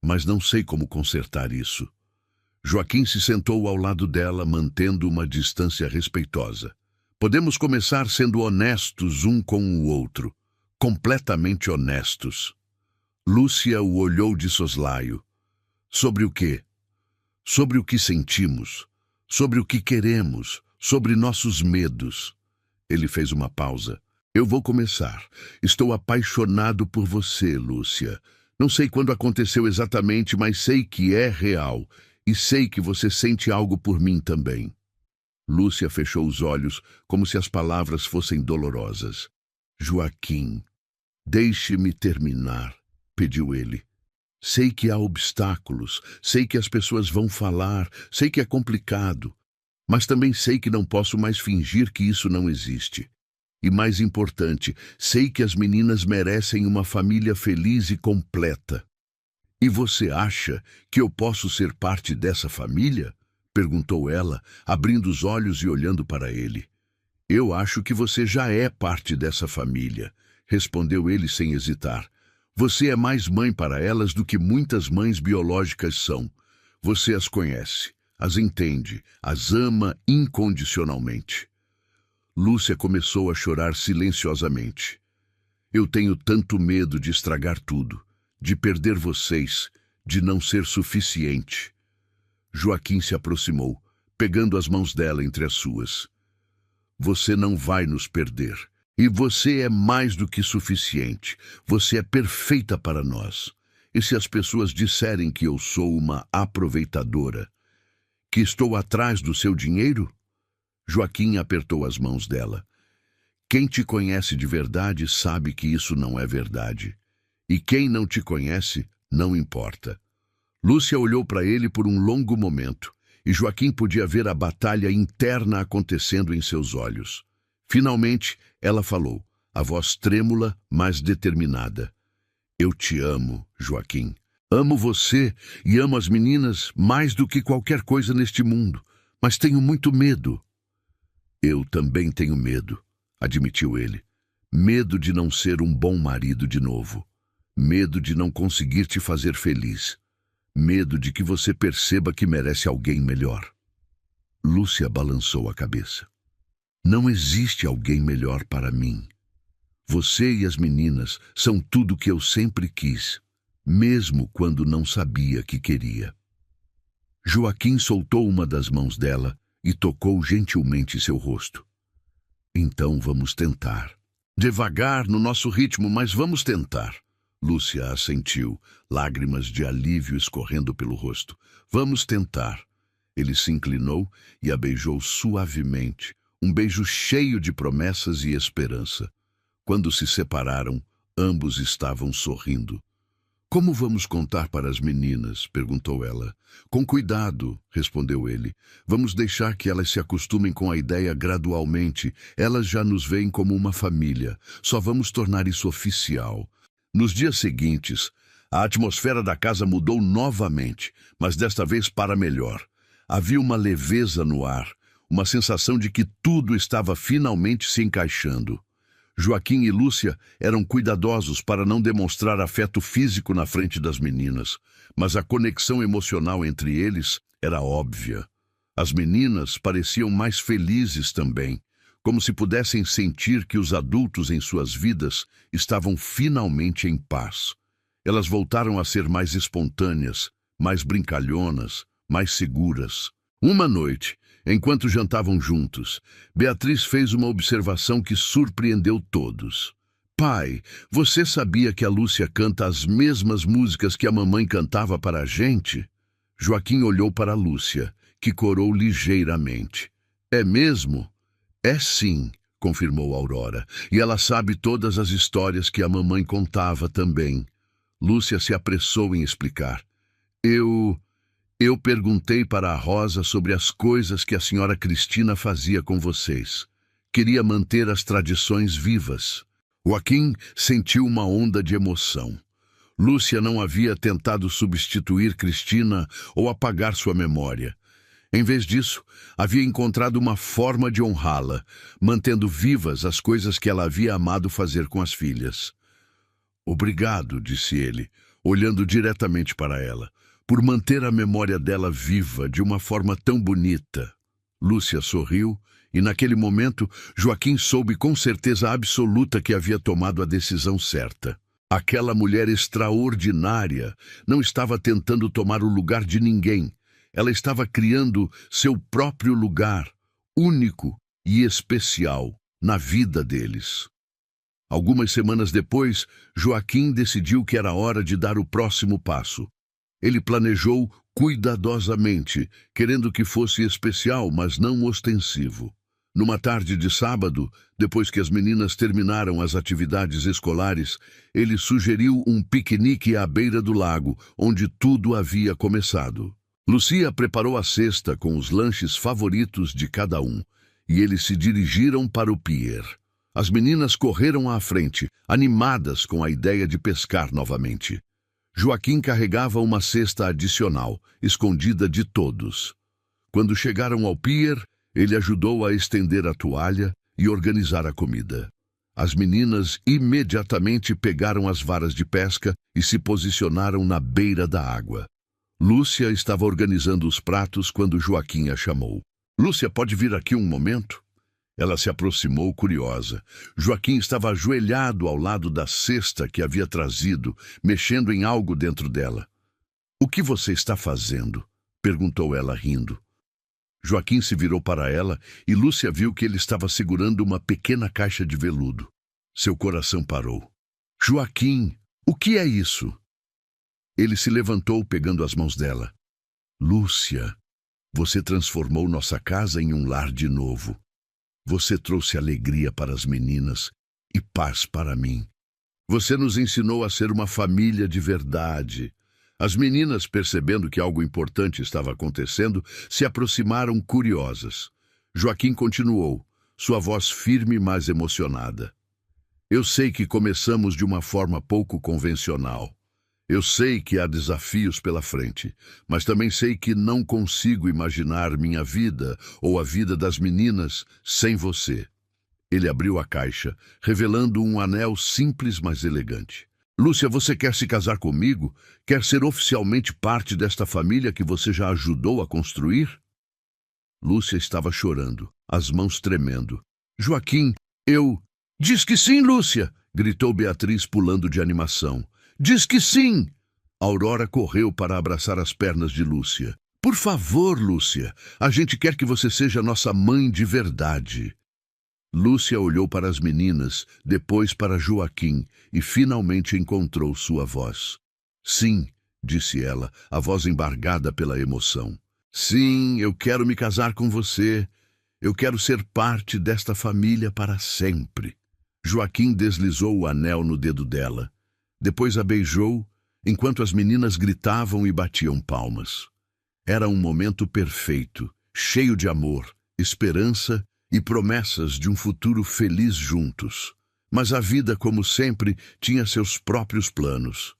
mas não sei como consertar isso. Joaquim se sentou ao lado dela, mantendo uma distância respeitosa. Podemos começar sendo honestos um com o outro. Completamente honestos. Lúcia o olhou de soslaio. Sobre o quê? Sobre o que sentimos, sobre o que queremos, sobre nossos medos. Ele fez uma pausa. Eu vou começar. Estou apaixonado por você, Lúcia. Não sei quando aconteceu exatamente, mas sei que é real. E sei que você sente algo por mim também. Lúcia fechou os olhos, como se as palavras fossem dolorosas. Joaquim, deixe-me terminar, pediu ele. Sei que há obstáculos, sei que as pessoas vão falar, sei que é complicado, mas também sei que não posso mais fingir que isso não existe. E mais importante, sei que as meninas merecem uma família feliz e completa. E você acha que eu posso ser parte dessa família? Perguntou ela, abrindo os olhos e olhando para ele. Eu acho que você já é parte dessa família, respondeu ele sem hesitar. Você é mais mãe para elas do que muitas mães biológicas são. Você as conhece, as entende, as ama incondicionalmente. Lúcia começou a chorar silenciosamente. Eu tenho tanto medo de estragar tudo, de perder vocês, de não ser suficiente. Joaquim se aproximou, pegando as mãos dela entre as suas. Você não vai nos perder. E você é mais do que suficiente. Você é perfeita para nós. E se as pessoas disserem que eu sou uma aproveitadora, que estou atrás do seu dinheiro? Joaquim apertou as mãos dela. Quem te conhece de verdade sabe que isso não é verdade. E quem não te conhece, não importa. Lúcia olhou para ele por um longo momento, e Joaquim podia ver a batalha interna acontecendo em seus olhos. Finalmente, ela falou, a voz trêmula, mas determinada. Eu te amo, Joaquim. Amo você e amo as meninas mais do que qualquer coisa neste mundo, mas tenho muito medo. Eu também tenho medo, admitiu ele. Medo de não ser um bom marido de novo. Medo de não conseguir te fazer feliz. Medo de que você perceba que merece alguém melhor. Lúcia balançou a cabeça. Não existe alguém melhor para mim. Você e as meninas são tudo que eu sempre quis, mesmo quando não sabia que queria. Joaquim soltou uma das mãos dela e tocou gentilmente seu rosto. Então vamos tentar. Devagar, no nosso ritmo, mas vamos tentar. Lúcia assentiu, lágrimas de alívio escorrendo pelo rosto. Vamos tentar. Ele se inclinou e a beijou suavemente, um beijo cheio de promessas e esperança. Quando se separaram, ambos estavam sorrindo. Como vamos contar para as meninas? Perguntou ela. Com cuidado, respondeu ele. Vamos deixar que elas se acostumem com a ideia gradualmente. Elas já nos veem como uma família. Só vamos tornar isso oficial. Nos dias seguintes, a atmosfera da casa mudou novamente, mas desta vez para melhor. Havia uma leveza no ar, uma sensação de que tudo estava finalmente se encaixando. Joaquim e Lúcia eram cuidadosos para não demonstrar afeto físico na frente das meninas, mas a conexão emocional entre eles era óbvia. As meninas pareciam mais felizes também, como se pudessem sentir que os adultos em suas vidas estavam finalmente em paz. Elas voltaram a ser mais espontâneas, mais brincalhonas, mais seguras. Uma noite, enquanto jantavam juntos, Beatriz fez uma observação que surpreendeu todos. Pai, você sabia que a Lúcia canta as mesmas músicas que a mamãe cantava para a gente? Joaquim olhou para a Lúcia, que corou ligeiramente. É mesmo? É sim, confirmou Aurora, e ela sabe todas as histórias que a mamãe contava também. Lúcia se apressou em explicar. Eu perguntei para a Rosa sobre as coisas que a senhora Cristina fazia com vocês. Queria manter as tradições vivas. Joaquim sentiu uma onda de emoção. Lúcia não havia tentado substituir Cristina ou apagar sua memória. Em vez disso, havia encontrado uma forma de honrá-la, mantendo vivas as coisas que ela havia amado fazer com as filhas. Obrigado, disse ele, olhando diretamente para ela, por manter a memória dela viva de uma forma tão bonita. Lúcia sorriu e, naquele momento, Joaquim soube com certeza absoluta que havia tomado a decisão certa. Aquela mulher extraordinária não estava tentando tomar o lugar de ninguém. Ela estava criando seu próprio lugar, único e especial, na vida deles. Algumas semanas depois, Joaquim decidiu que era hora de dar o próximo passo. Ele planejou cuidadosamente, querendo que fosse especial, mas não ostensivo. Numa tarde de sábado, depois que as meninas terminaram as atividades escolares, ele sugeriu um piquenique à beira do lago, onde tudo havia começado. Lucia preparou a cesta com os lanches favoritos de cada um, e eles se dirigiram para o pier. As meninas correram à frente, animadas com a ideia de pescar novamente. Joaquim carregava uma cesta adicional, escondida de todos. Quando chegaram ao pier, ele ajudou a estender a toalha e organizar a comida. As meninas imediatamente pegaram as varas de pesca e se posicionaram na beira da água. Lúcia estava organizando os pratos quando Joaquim a chamou. Lúcia, pode vir aqui um momento? Ela se aproximou curiosa. Joaquim estava ajoelhado ao lado da cesta que havia trazido, mexendo em algo dentro dela. O que você está fazendo? Perguntou ela rindo. Joaquim se virou para ela e Lúcia viu que ele estava segurando uma pequena caixa de veludo. Seu coração parou. Joaquim, o que é isso? Ele se levantou pegando as mãos dela. Lúcia, você transformou nossa casa em um lar de novo. Você trouxe alegria para as meninas e paz para mim. Você nos ensinou a ser uma família de verdade. As meninas, percebendo que algo importante estava acontecendo, se aproximaram curiosas. Joaquim continuou, sua voz firme, mas emocionada. Eu sei que começamos de uma forma pouco convencional. Eu sei que há desafios pela frente, mas também sei que não consigo imaginar minha vida ou a vida das meninas sem você. Ele abriu a caixa, revelando um anel simples, mas elegante. Lúcia, você quer se casar comigo? Quer ser oficialmente parte desta família que você já ajudou a construir? Lúcia estava chorando, as mãos tremendo. Joaquim, Diz que sim, Lúcia! Gritou Beatriz, pulando de animação. Diz que sim! Aurora correu para abraçar as pernas de Lúcia. Por favor, Lúcia, a gente quer que você seja nossa mãe de verdade. Lúcia olhou para as meninas, depois para Joaquim, e finalmente encontrou sua voz. Sim, disse ela, a voz embargada pela emoção. Sim, eu quero me casar com você. Eu quero ser parte desta família para sempre. Joaquim deslizou o anel no dedo dela. Depois a beijou enquanto as meninas gritavam e batiam palmas. Era um momento perfeito, cheio de amor, esperança e promessas de um futuro feliz juntos. Mas a vida, como sempre, tinha seus próprios planos.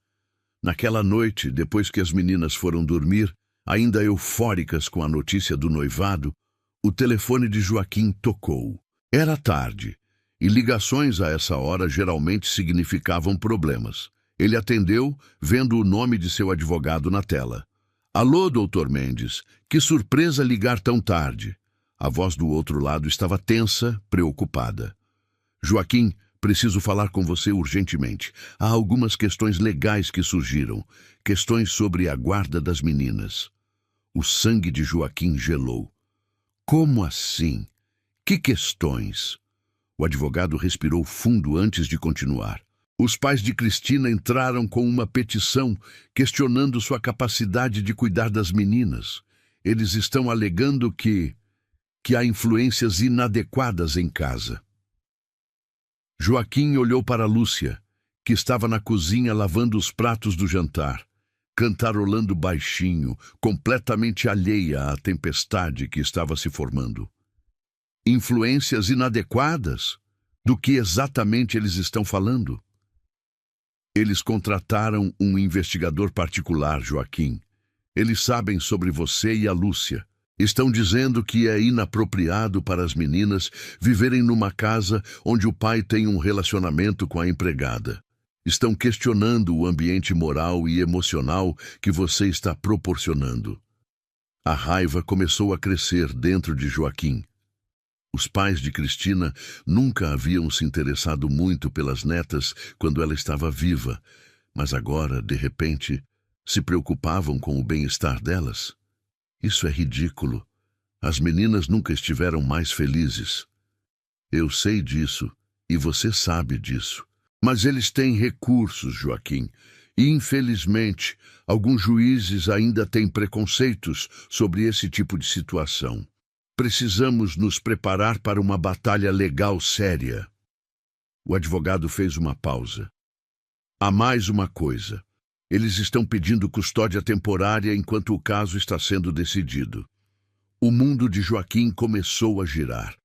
Naquela noite, depois que as meninas foram dormir, ainda eufóricas com a notícia do noivado, o telefone de Joaquim tocou. Era tarde, e ligações a essa hora geralmente significavam problemas. Ele atendeu, vendo o nome de seu advogado na tela. Alô, doutor Mendes, que surpresa ligar tão tarde. A voz do outro lado estava tensa, preocupada. Joaquim, preciso falar com você urgentemente. Há algumas questões legais que surgiram, questões sobre a guarda das meninas. O sangue de Joaquim gelou. Como assim? Que questões? O advogado respirou fundo antes de continuar. Os pais de Cristina entraram com uma petição questionando sua capacidade de cuidar das meninas. Eles estão alegando que há influências inadequadas em casa. Joaquim olhou para Lúcia, que estava na cozinha lavando os pratos do jantar, cantarolando baixinho, completamente alheia à tempestade que estava se formando. Influências inadequadas? Do que exatamente eles estão falando? Eles contrataram um investigador particular, Joaquim. Eles sabem sobre você e a Lúcia. Estão dizendo que é inapropriado para as meninas viverem numa casa onde o pai tem um relacionamento com a empregada. Estão questionando o ambiente moral e emocional que você está proporcionando. A raiva começou a crescer dentro de Joaquim. Os pais de Cristina nunca haviam se interessado muito pelas netas quando ela estava viva, mas agora, de repente, se preocupavam com o bem-estar delas. Isso é ridículo. As meninas nunca estiveram mais felizes. Eu sei disso, e você sabe disso. Mas eles têm recursos, Joaquim, e, infelizmente, alguns juízes ainda têm preconceitos sobre esse tipo de situação. Precisamos nos preparar para uma batalha legal séria. O advogado fez uma pausa. Há mais uma coisa. Eles estão pedindo custódia temporária enquanto o caso está sendo decidido. O mundo de Joaquim começou a girar.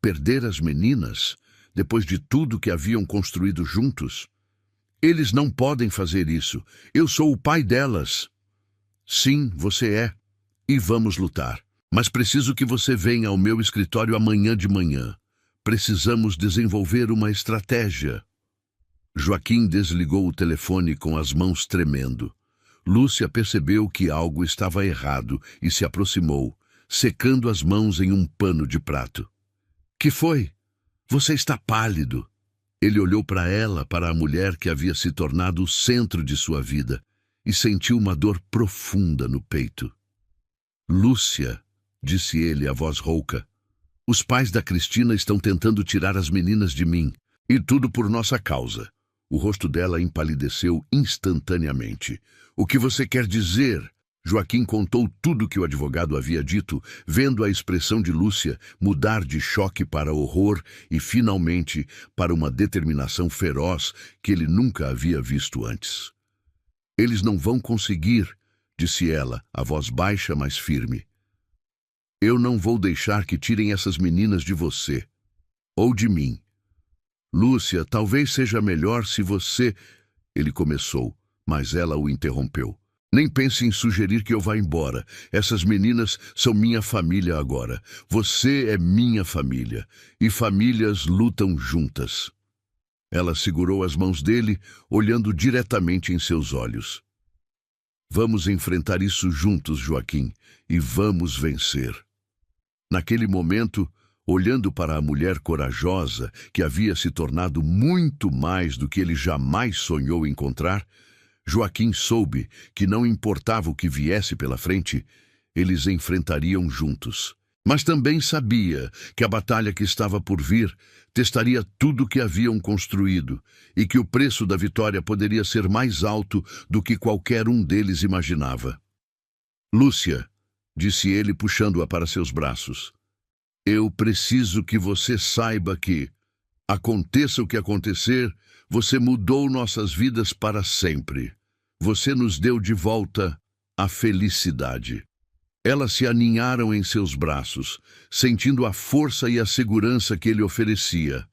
Perder as meninas, depois de tudo que haviam construído juntos? Eles não podem fazer isso. Eu sou o pai delas. Sim, você é. E vamos lutar. Mas preciso que você venha ao meu escritório amanhã de manhã. Precisamos desenvolver uma estratégia. Joaquim desligou o telefone com as mãos tremendo. Lúcia percebeu que algo estava errado e se aproximou, secando as mãos em um pano de prato. Que foi? Você está pálido. Ele olhou para ela, para a mulher que havia se tornado o centro de sua vida, e sentiu uma dor profunda no peito. Lúcia, disse ele, a voz rouca, os pais da Cristina estão tentando tirar as meninas de mim, e tudo por nossa causa. O rosto dela empalideceu instantaneamente. O que você quer dizer? Joaquim contou tudo o que o advogado havia dito, vendo a expressão de Lúcia mudar de choque para horror e, finalmente, para uma determinação feroz que ele nunca havia visto antes. Eles não vão conseguir, disse ela, a voz baixa, mas firme. Eu não vou deixar que tirem essas meninas de você, ou de mim. Lúcia, talvez seja melhor se você... Ele começou, mas ela o interrompeu. Nem pense em sugerir que eu vá embora. Essas meninas são minha família agora. Você é minha família. E famílias lutam juntas. Ela segurou as mãos dele, olhando diretamente em seus olhos. Vamos enfrentar isso juntos, Joaquim, e vamos vencer. Naquele momento, olhando para a mulher corajosa, que havia se tornado muito mais do que ele jamais sonhou encontrar, Joaquim soube que não importava o que viesse pela frente, eles enfrentariam juntos. Mas também sabia que a batalha que estava por vir testaria tudo o que haviam construído e que o preço da vitória poderia ser mais alto do que qualquer um deles imaginava. Lúcia, disse ele puxando-a para seus braços, eu preciso que você saiba que, aconteça o que acontecer, você mudou nossas vidas para sempre. Você nos deu de volta a felicidade. Elas se aninharam em seus braços, sentindo a força e a segurança que ele oferecia,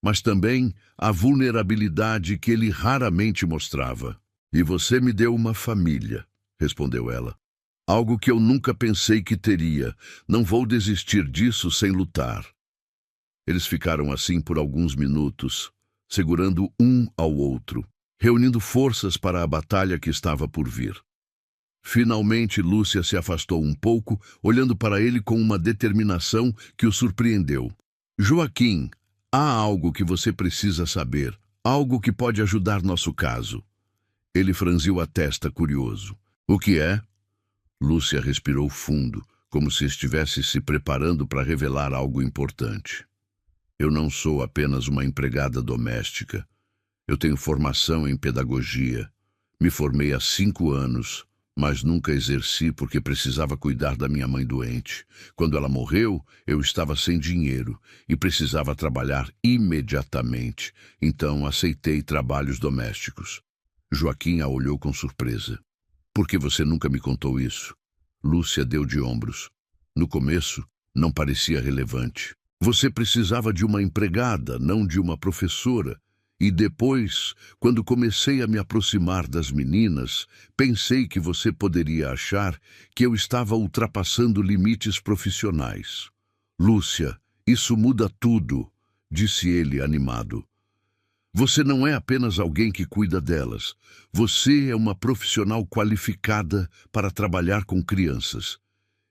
mas também a vulnerabilidade que ele raramente mostrava. E você me deu uma família, respondeu ela. Algo que eu nunca pensei que teria. Não vou desistir disso sem lutar. Eles ficaram assim por alguns minutos, segurando um ao outro, reunindo forças para a batalha que estava por vir. Finalmente, Lúcia se afastou um pouco, olhando para ele com uma determinação que o surpreendeu. Joaquim, há algo que você precisa saber, algo que pode ajudar nosso caso. Ele franziu a testa, curioso. O que é? Lúcia respirou fundo, como se estivesse se preparando para revelar algo importante. Eu não sou apenas uma empregada doméstica. Eu tenho formação em pedagogia. Me formei há 5 anos, mas nunca exerci porque precisava cuidar da minha mãe doente. Quando ela morreu, eu estava sem dinheiro e precisava trabalhar imediatamente, então aceitei trabalhos domésticos. Joaquim a olhou com surpresa. Por que você nunca me contou isso? Lúcia deu de ombros. No começo, não parecia relevante. Você precisava de uma empregada, não de uma professora. E depois, quando comecei a me aproximar das meninas, pensei que você poderia achar que eu estava ultrapassando limites profissionais. Lúcia, isso muda tudo, disse ele animado. Você não é apenas alguém que cuida delas. Você é uma profissional qualificada para trabalhar com crianças.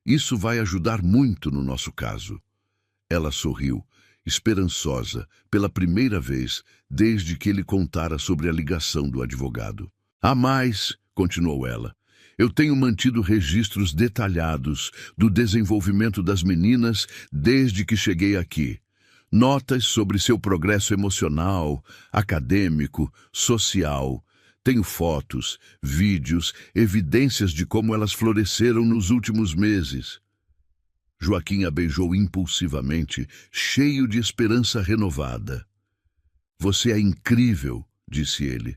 Isso vai ajudar muito no nosso caso. Ela sorriu, esperançosa, pela primeira vez desde que ele contara sobre a ligação do advogado. Há mais, continuou ela. Eu tenho mantido registros detalhados do desenvolvimento das meninas desde que cheguei aqui. Notas sobre seu progresso emocional, acadêmico, social. Tenho fotos, vídeos, evidências de como elas floresceram nos últimos meses. Joaquim a beijou impulsivamente, cheio de esperança renovada. Você é incrível, disse ele.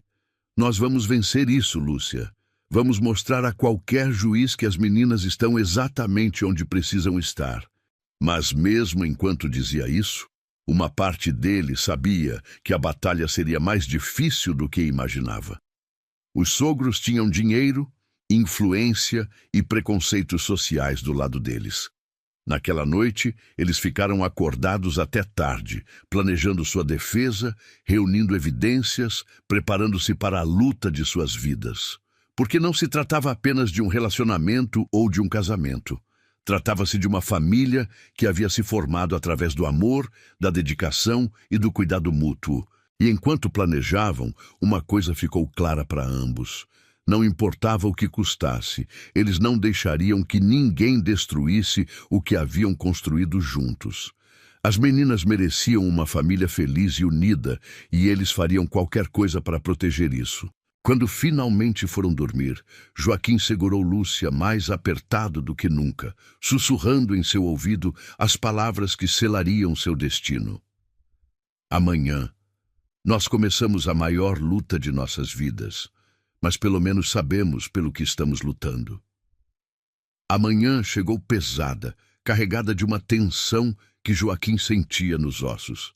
Nós vamos vencer isso, Lúcia. Vamos mostrar a qualquer juiz que as meninas estão exatamente onde precisam estar. Mas mesmo enquanto dizia isso, uma parte dele sabia que a batalha seria mais difícil do que imaginava. Os sogros tinham dinheiro, influência e preconceitos sociais do lado deles. Naquela noite, eles ficaram acordados até tarde, planejando sua defesa, reunindo evidências, preparando-se para a luta de suas vidas. Porque não se tratava apenas de um relacionamento ou de um casamento. Tratava-se de uma família que havia se formado através do amor, da dedicação e do cuidado mútuo. E enquanto planejavam, uma coisa ficou clara para ambos. Não importava o que custasse, eles não deixariam que ninguém destruísse o que haviam construído juntos. As meninas mereciam uma família feliz e unida, e eles fariam qualquer coisa para proteger isso. Quando finalmente foram dormir, Joaquim segurou Lúcia mais apertado do que nunca, sussurrando em seu ouvido as palavras que selariam seu destino. Amanhã, nós começamos a maior luta de nossas vidas, mas pelo menos sabemos pelo que estamos lutando. Amanhã chegou pesada, carregada de uma tensão que Joaquim sentia nos ossos.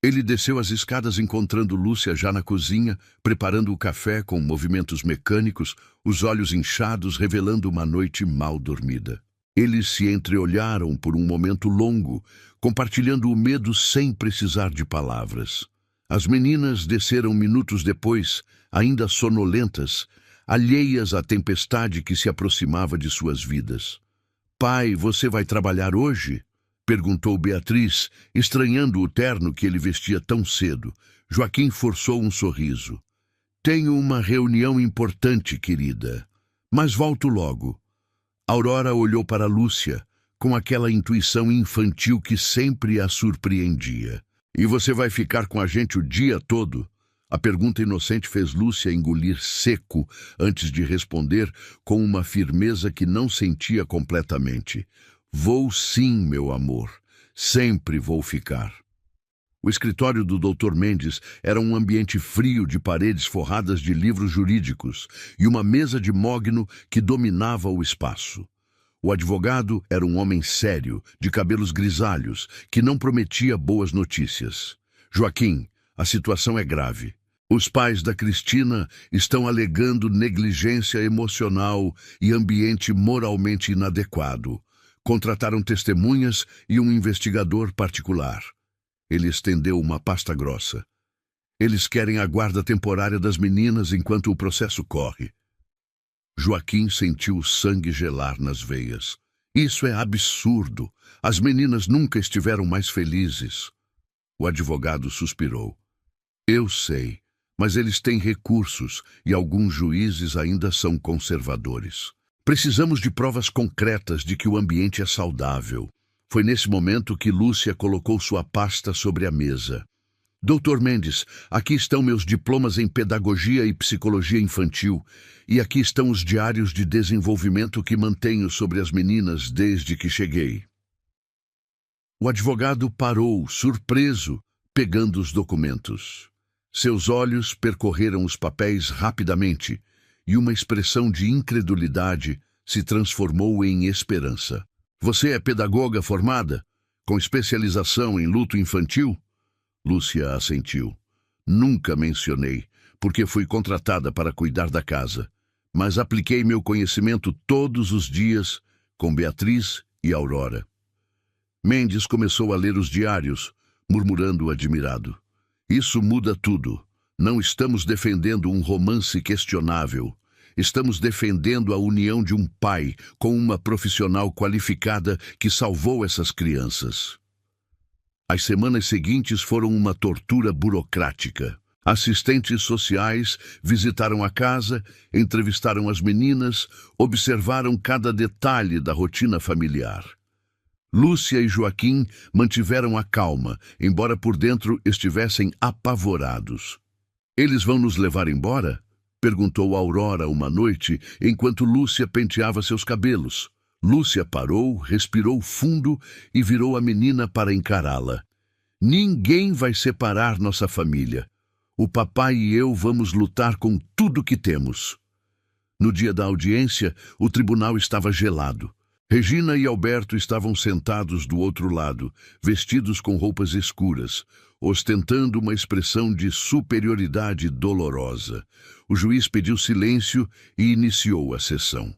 Ele desceu as escadas encontrando Lúcia já na cozinha, preparando o café com movimentos mecânicos, os olhos inchados revelando uma noite mal dormida. Eles se entreolharam por um momento longo, compartilhando o medo sem precisar de palavras. As meninas desceram minutos depois, ainda sonolentas, alheias à tempestade que se aproximava de suas vidas. "Pai, você vai trabalhar hoje?" perguntou Beatriz, estranhando o terno que ele vestia tão cedo. Joaquim forçou um sorriso. "Tenho uma reunião importante, querida, mas volto logo." Aurora olhou para Lúcia, com aquela intuição infantil que sempre a surpreendia. "E você vai ficar com a gente o dia todo?" A pergunta inocente fez Lúcia engolir seco antes de responder com uma firmeza que não sentia completamente. "Vou sim, meu amor. Sempre vou ficar." O escritório do Dr. Mendes era um ambiente frio de paredes forradas de livros jurídicos e uma mesa de mogno que dominava o espaço. O advogado era um homem sério, de cabelos grisalhos, que não prometia boas notícias. Joaquim, a situação é grave. Os pais da Cristina estão alegando negligência emocional e ambiente moralmente inadequado. Contrataram testemunhas e um investigador particular. Ele estendeu uma pasta grossa. Eles querem a guarda temporária das meninas enquanto o processo corre. Joaquim sentiu o sangue gelar nas veias. Isso é absurdo. As meninas nunca estiveram mais felizes. O advogado suspirou. Eu sei, mas eles têm recursos e alguns juízes ainda são conservadores. Precisamos de provas concretas de que o ambiente é saudável. Foi nesse momento que Lúcia colocou sua pasta sobre a mesa. Dr. Mendes, aqui estão meus diplomas em pedagogia e psicologia infantil, e aqui estão os diários de desenvolvimento que mantenho sobre as meninas desde que cheguei. O advogado parou, surpreso, pegando os documentos. Seus olhos percorreram os papéis rapidamente, e uma expressão de incredulidade se transformou em esperança. Você é pedagoga formada, com especialização em luto infantil? Lúcia assentiu. Nunca mencionei, porque fui contratada para cuidar da casa, mas apliquei meu conhecimento todos os dias com Beatriz e Aurora. Mendes começou a ler os diários, murmurando admirado. Isso muda tudo. Não estamos defendendo um romance questionável. Estamos defendendo a união de um pai com uma profissional qualificada que salvou essas crianças. As semanas seguintes foram uma tortura burocrática. Assistentes sociais visitaram a casa, entrevistaram as meninas, observaram cada detalhe da rotina familiar. Lúcia e Joaquim mantiveram a calma, embora por dentro estivessem apavorados. Eles vão nos levar embora? Perguntou Aurora uma noite, enquanto Lúcia penteava seus cabelos. Lúcia parou, respirou fundo e virou a menina para encará-la. Ninguém vai separar nossa família. O papai e eu vamos lutar com tudo que temos. No dia da audiência, o tribunal estava gelado. Regina e Alberto estavam sentados do outro lado, vestidos com roupas escuras, ostentando uma expressão de superioridade dolorosa. O juiz pediu silêncio e iniciou a sessão.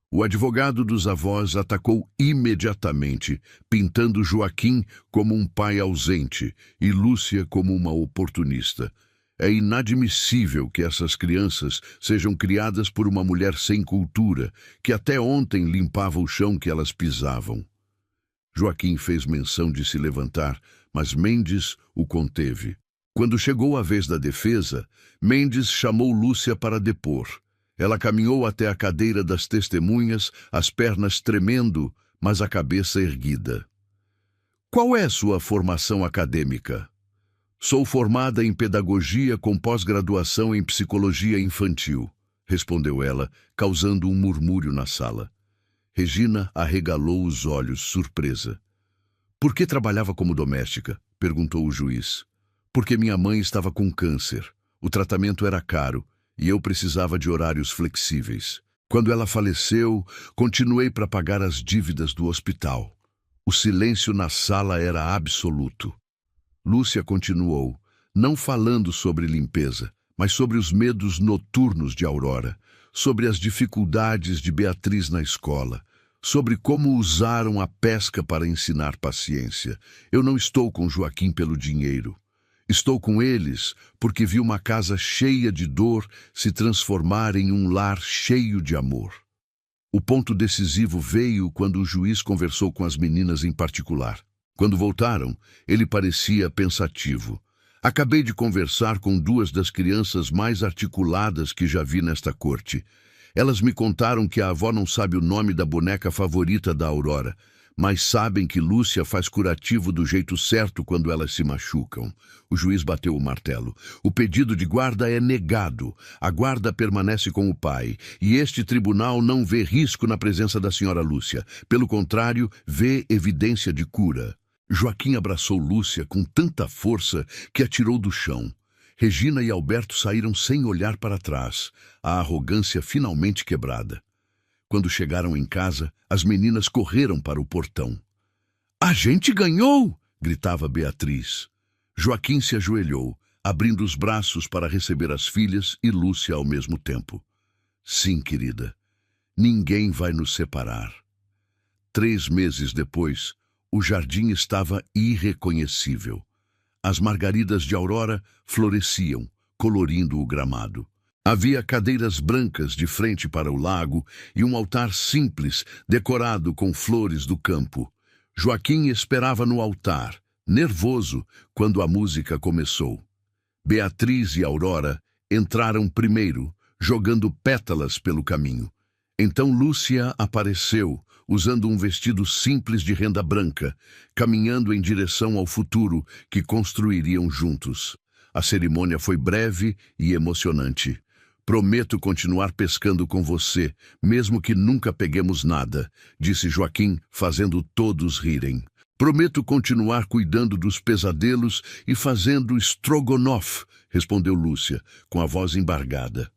O advogado dos avós atacou imediatamente, pintando Joaquim como um pai ausente e Lúcia como uma oportunista. É inadmissível que essas crianças sejam criadas por uma mulher sem cultura, que até ontem limpava o chão que elas pisavam. Joaquim fez menção de se levantar, mas Mendes o conteve. Quando chegou a vez da defesa, Mendes chamou Lúcia para depor. Ela caminhou até a cadeira das testemunhas, as pernas tremendo, mas a cabeça erguida. Qual é sua formação acadêmica? Sou formada em pedagogia com pós-graduação em psicologia infantil, respondeu ela, causando um murmúrio na sala. Regina arregalou os olhos, surpresa. Por que trabalhava como doméstica? Perguntou o juiz. Porque minha mãe estava com câncer. O tratamento era caro e eu precisava de horários flexíveis. Quando ela faleceu, continuei para pagar as dívidas do hospital. O silêncio na sala era absoluto. Lúcia continuou, não falando sobre limpeza, mas sobre os medos noturnos de Aurora, sobre as dificuldades de Beatriz na escola, sobre como usaram a pesca para ensinar paciência. Eu não estou com Joaquim pelo dinheiro. Estou com eles porque vi uma casa cheia de dor se transformar em um lar cheio de amor. O ponto decisivo veio quando o juiz conversou com as meninas em particular. Quando voltaram, ele parecia pensativo. Acabei de conversar com duas das crianças mais articuladas que já vi nesta corte. Elas me contaram que a avó não sabe o nome da boneca favorita da Aurora, mas sabem que Lúcia faz curativo do jeito certo quando elas se machucam. O juiz bateu o martelo. O pedido de guarda é negado. A guarda permanece com o pai. E este tribunal não vê risco na presença da senhora Lúcia. Pelo contrário, vê evidência de cura. Joaquim abraçou Lúcia com tanta força que a tirou do chão. Regina e Alberto saíram sem olhar para trás, a arrogância finalmente quebrada. Quando chegaram em casa, as meninas correram para o portão. "A gente ganhou!" gritava Beatriz. Joaquim se ajoelhou, abrindo os braços para receber as filhas e Lúcia ao mesmo tempo. "Sim, querida, ninguém vai nos separar." 3 meses depois, o jardim estava irreconhecível. As margaridas de aurora floresciam, colorindo o gramado. Havia cadeiras brancas de frente para o lago e um altar simples, decorado com flores do campo. Joaquim esperava no altar, nervoso, quando a música começou. Beatriz e Aurora entraram primeiro, jogando pétalas pelo caminho. Então Lúcia apareceu, usando um vestido simples de renda branca, caminhando em direção ao futuro que construiriam juntos. A cerimônia foi breve e emocionante. "Prometo continuar pescando com você, mesmo que nunca peguemos nada", disse Joaquim, fazendo todos rirem. "Prometo continuar cuidando dos pesadelos e fazendo estrogonofe", respondeu Lúcia, com a voz embargada.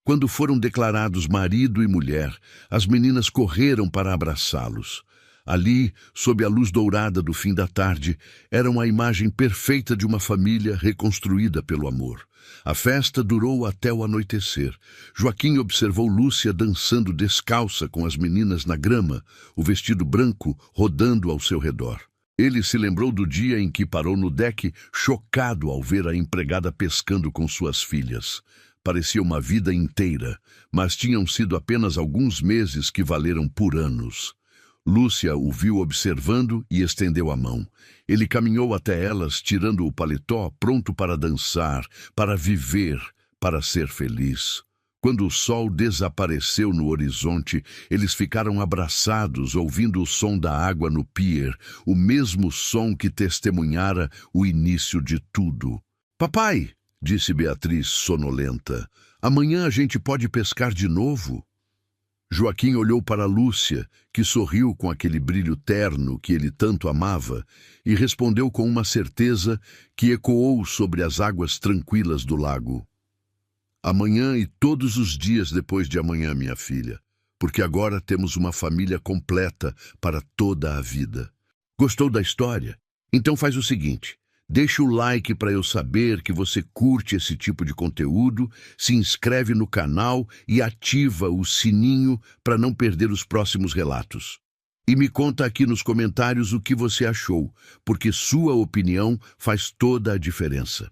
Quando foram declarados marido e mulher, as meninas correram para abraçá-los. Ali, sob a luz dourada do fim da tarde, eram a imagem perfeita de uma família reconstruída pelo amor. A festa durou até o anoitecer. Joaquim observou Lúcia dançando descalça com as meninas na grama, o vestido branco rodando ao seu redor. Ele se lembrou do dia em que parou no deck, chocado ao ver a empregada pescando com suas filhas. Parecia uma vida inteira, mas tinham sido apenas alguns meses que valeram por anos. Lúcia o viu observando e estendeu a mão. Ele caminhou até elas, tirando o paletó, pronto para dançar, para viver, para ser feliz. Quando o sol desapareceu no horizonte, eles ficaram abraçados, ouvindo o som da água no pier, o mesmo som que testemunhara o início de tudo. "Papai", disse Beatriz, sonolenta, "amanhã a gente pode pescar de novo?" Joaquim olhou para Lúcia, que sorriu com aquele brilho terno que ele tanto amava, e respondeu com uma certeza que ecoou sobre as águas tranquilas do lago. "Amanhã e todos os dias depois de amanhã, minha filha, porque agora temos uma família completa para toda a vida." Gostou da história? Então faz o seguinte: deixa o like para eu saber que você curte esse tipo de conteúdo, se inscreve no canal e ativa o sininho para não perder os próximos relatos. E me conta aqui nos comentários o que você achou, porque sua opinião faz toda a diferença.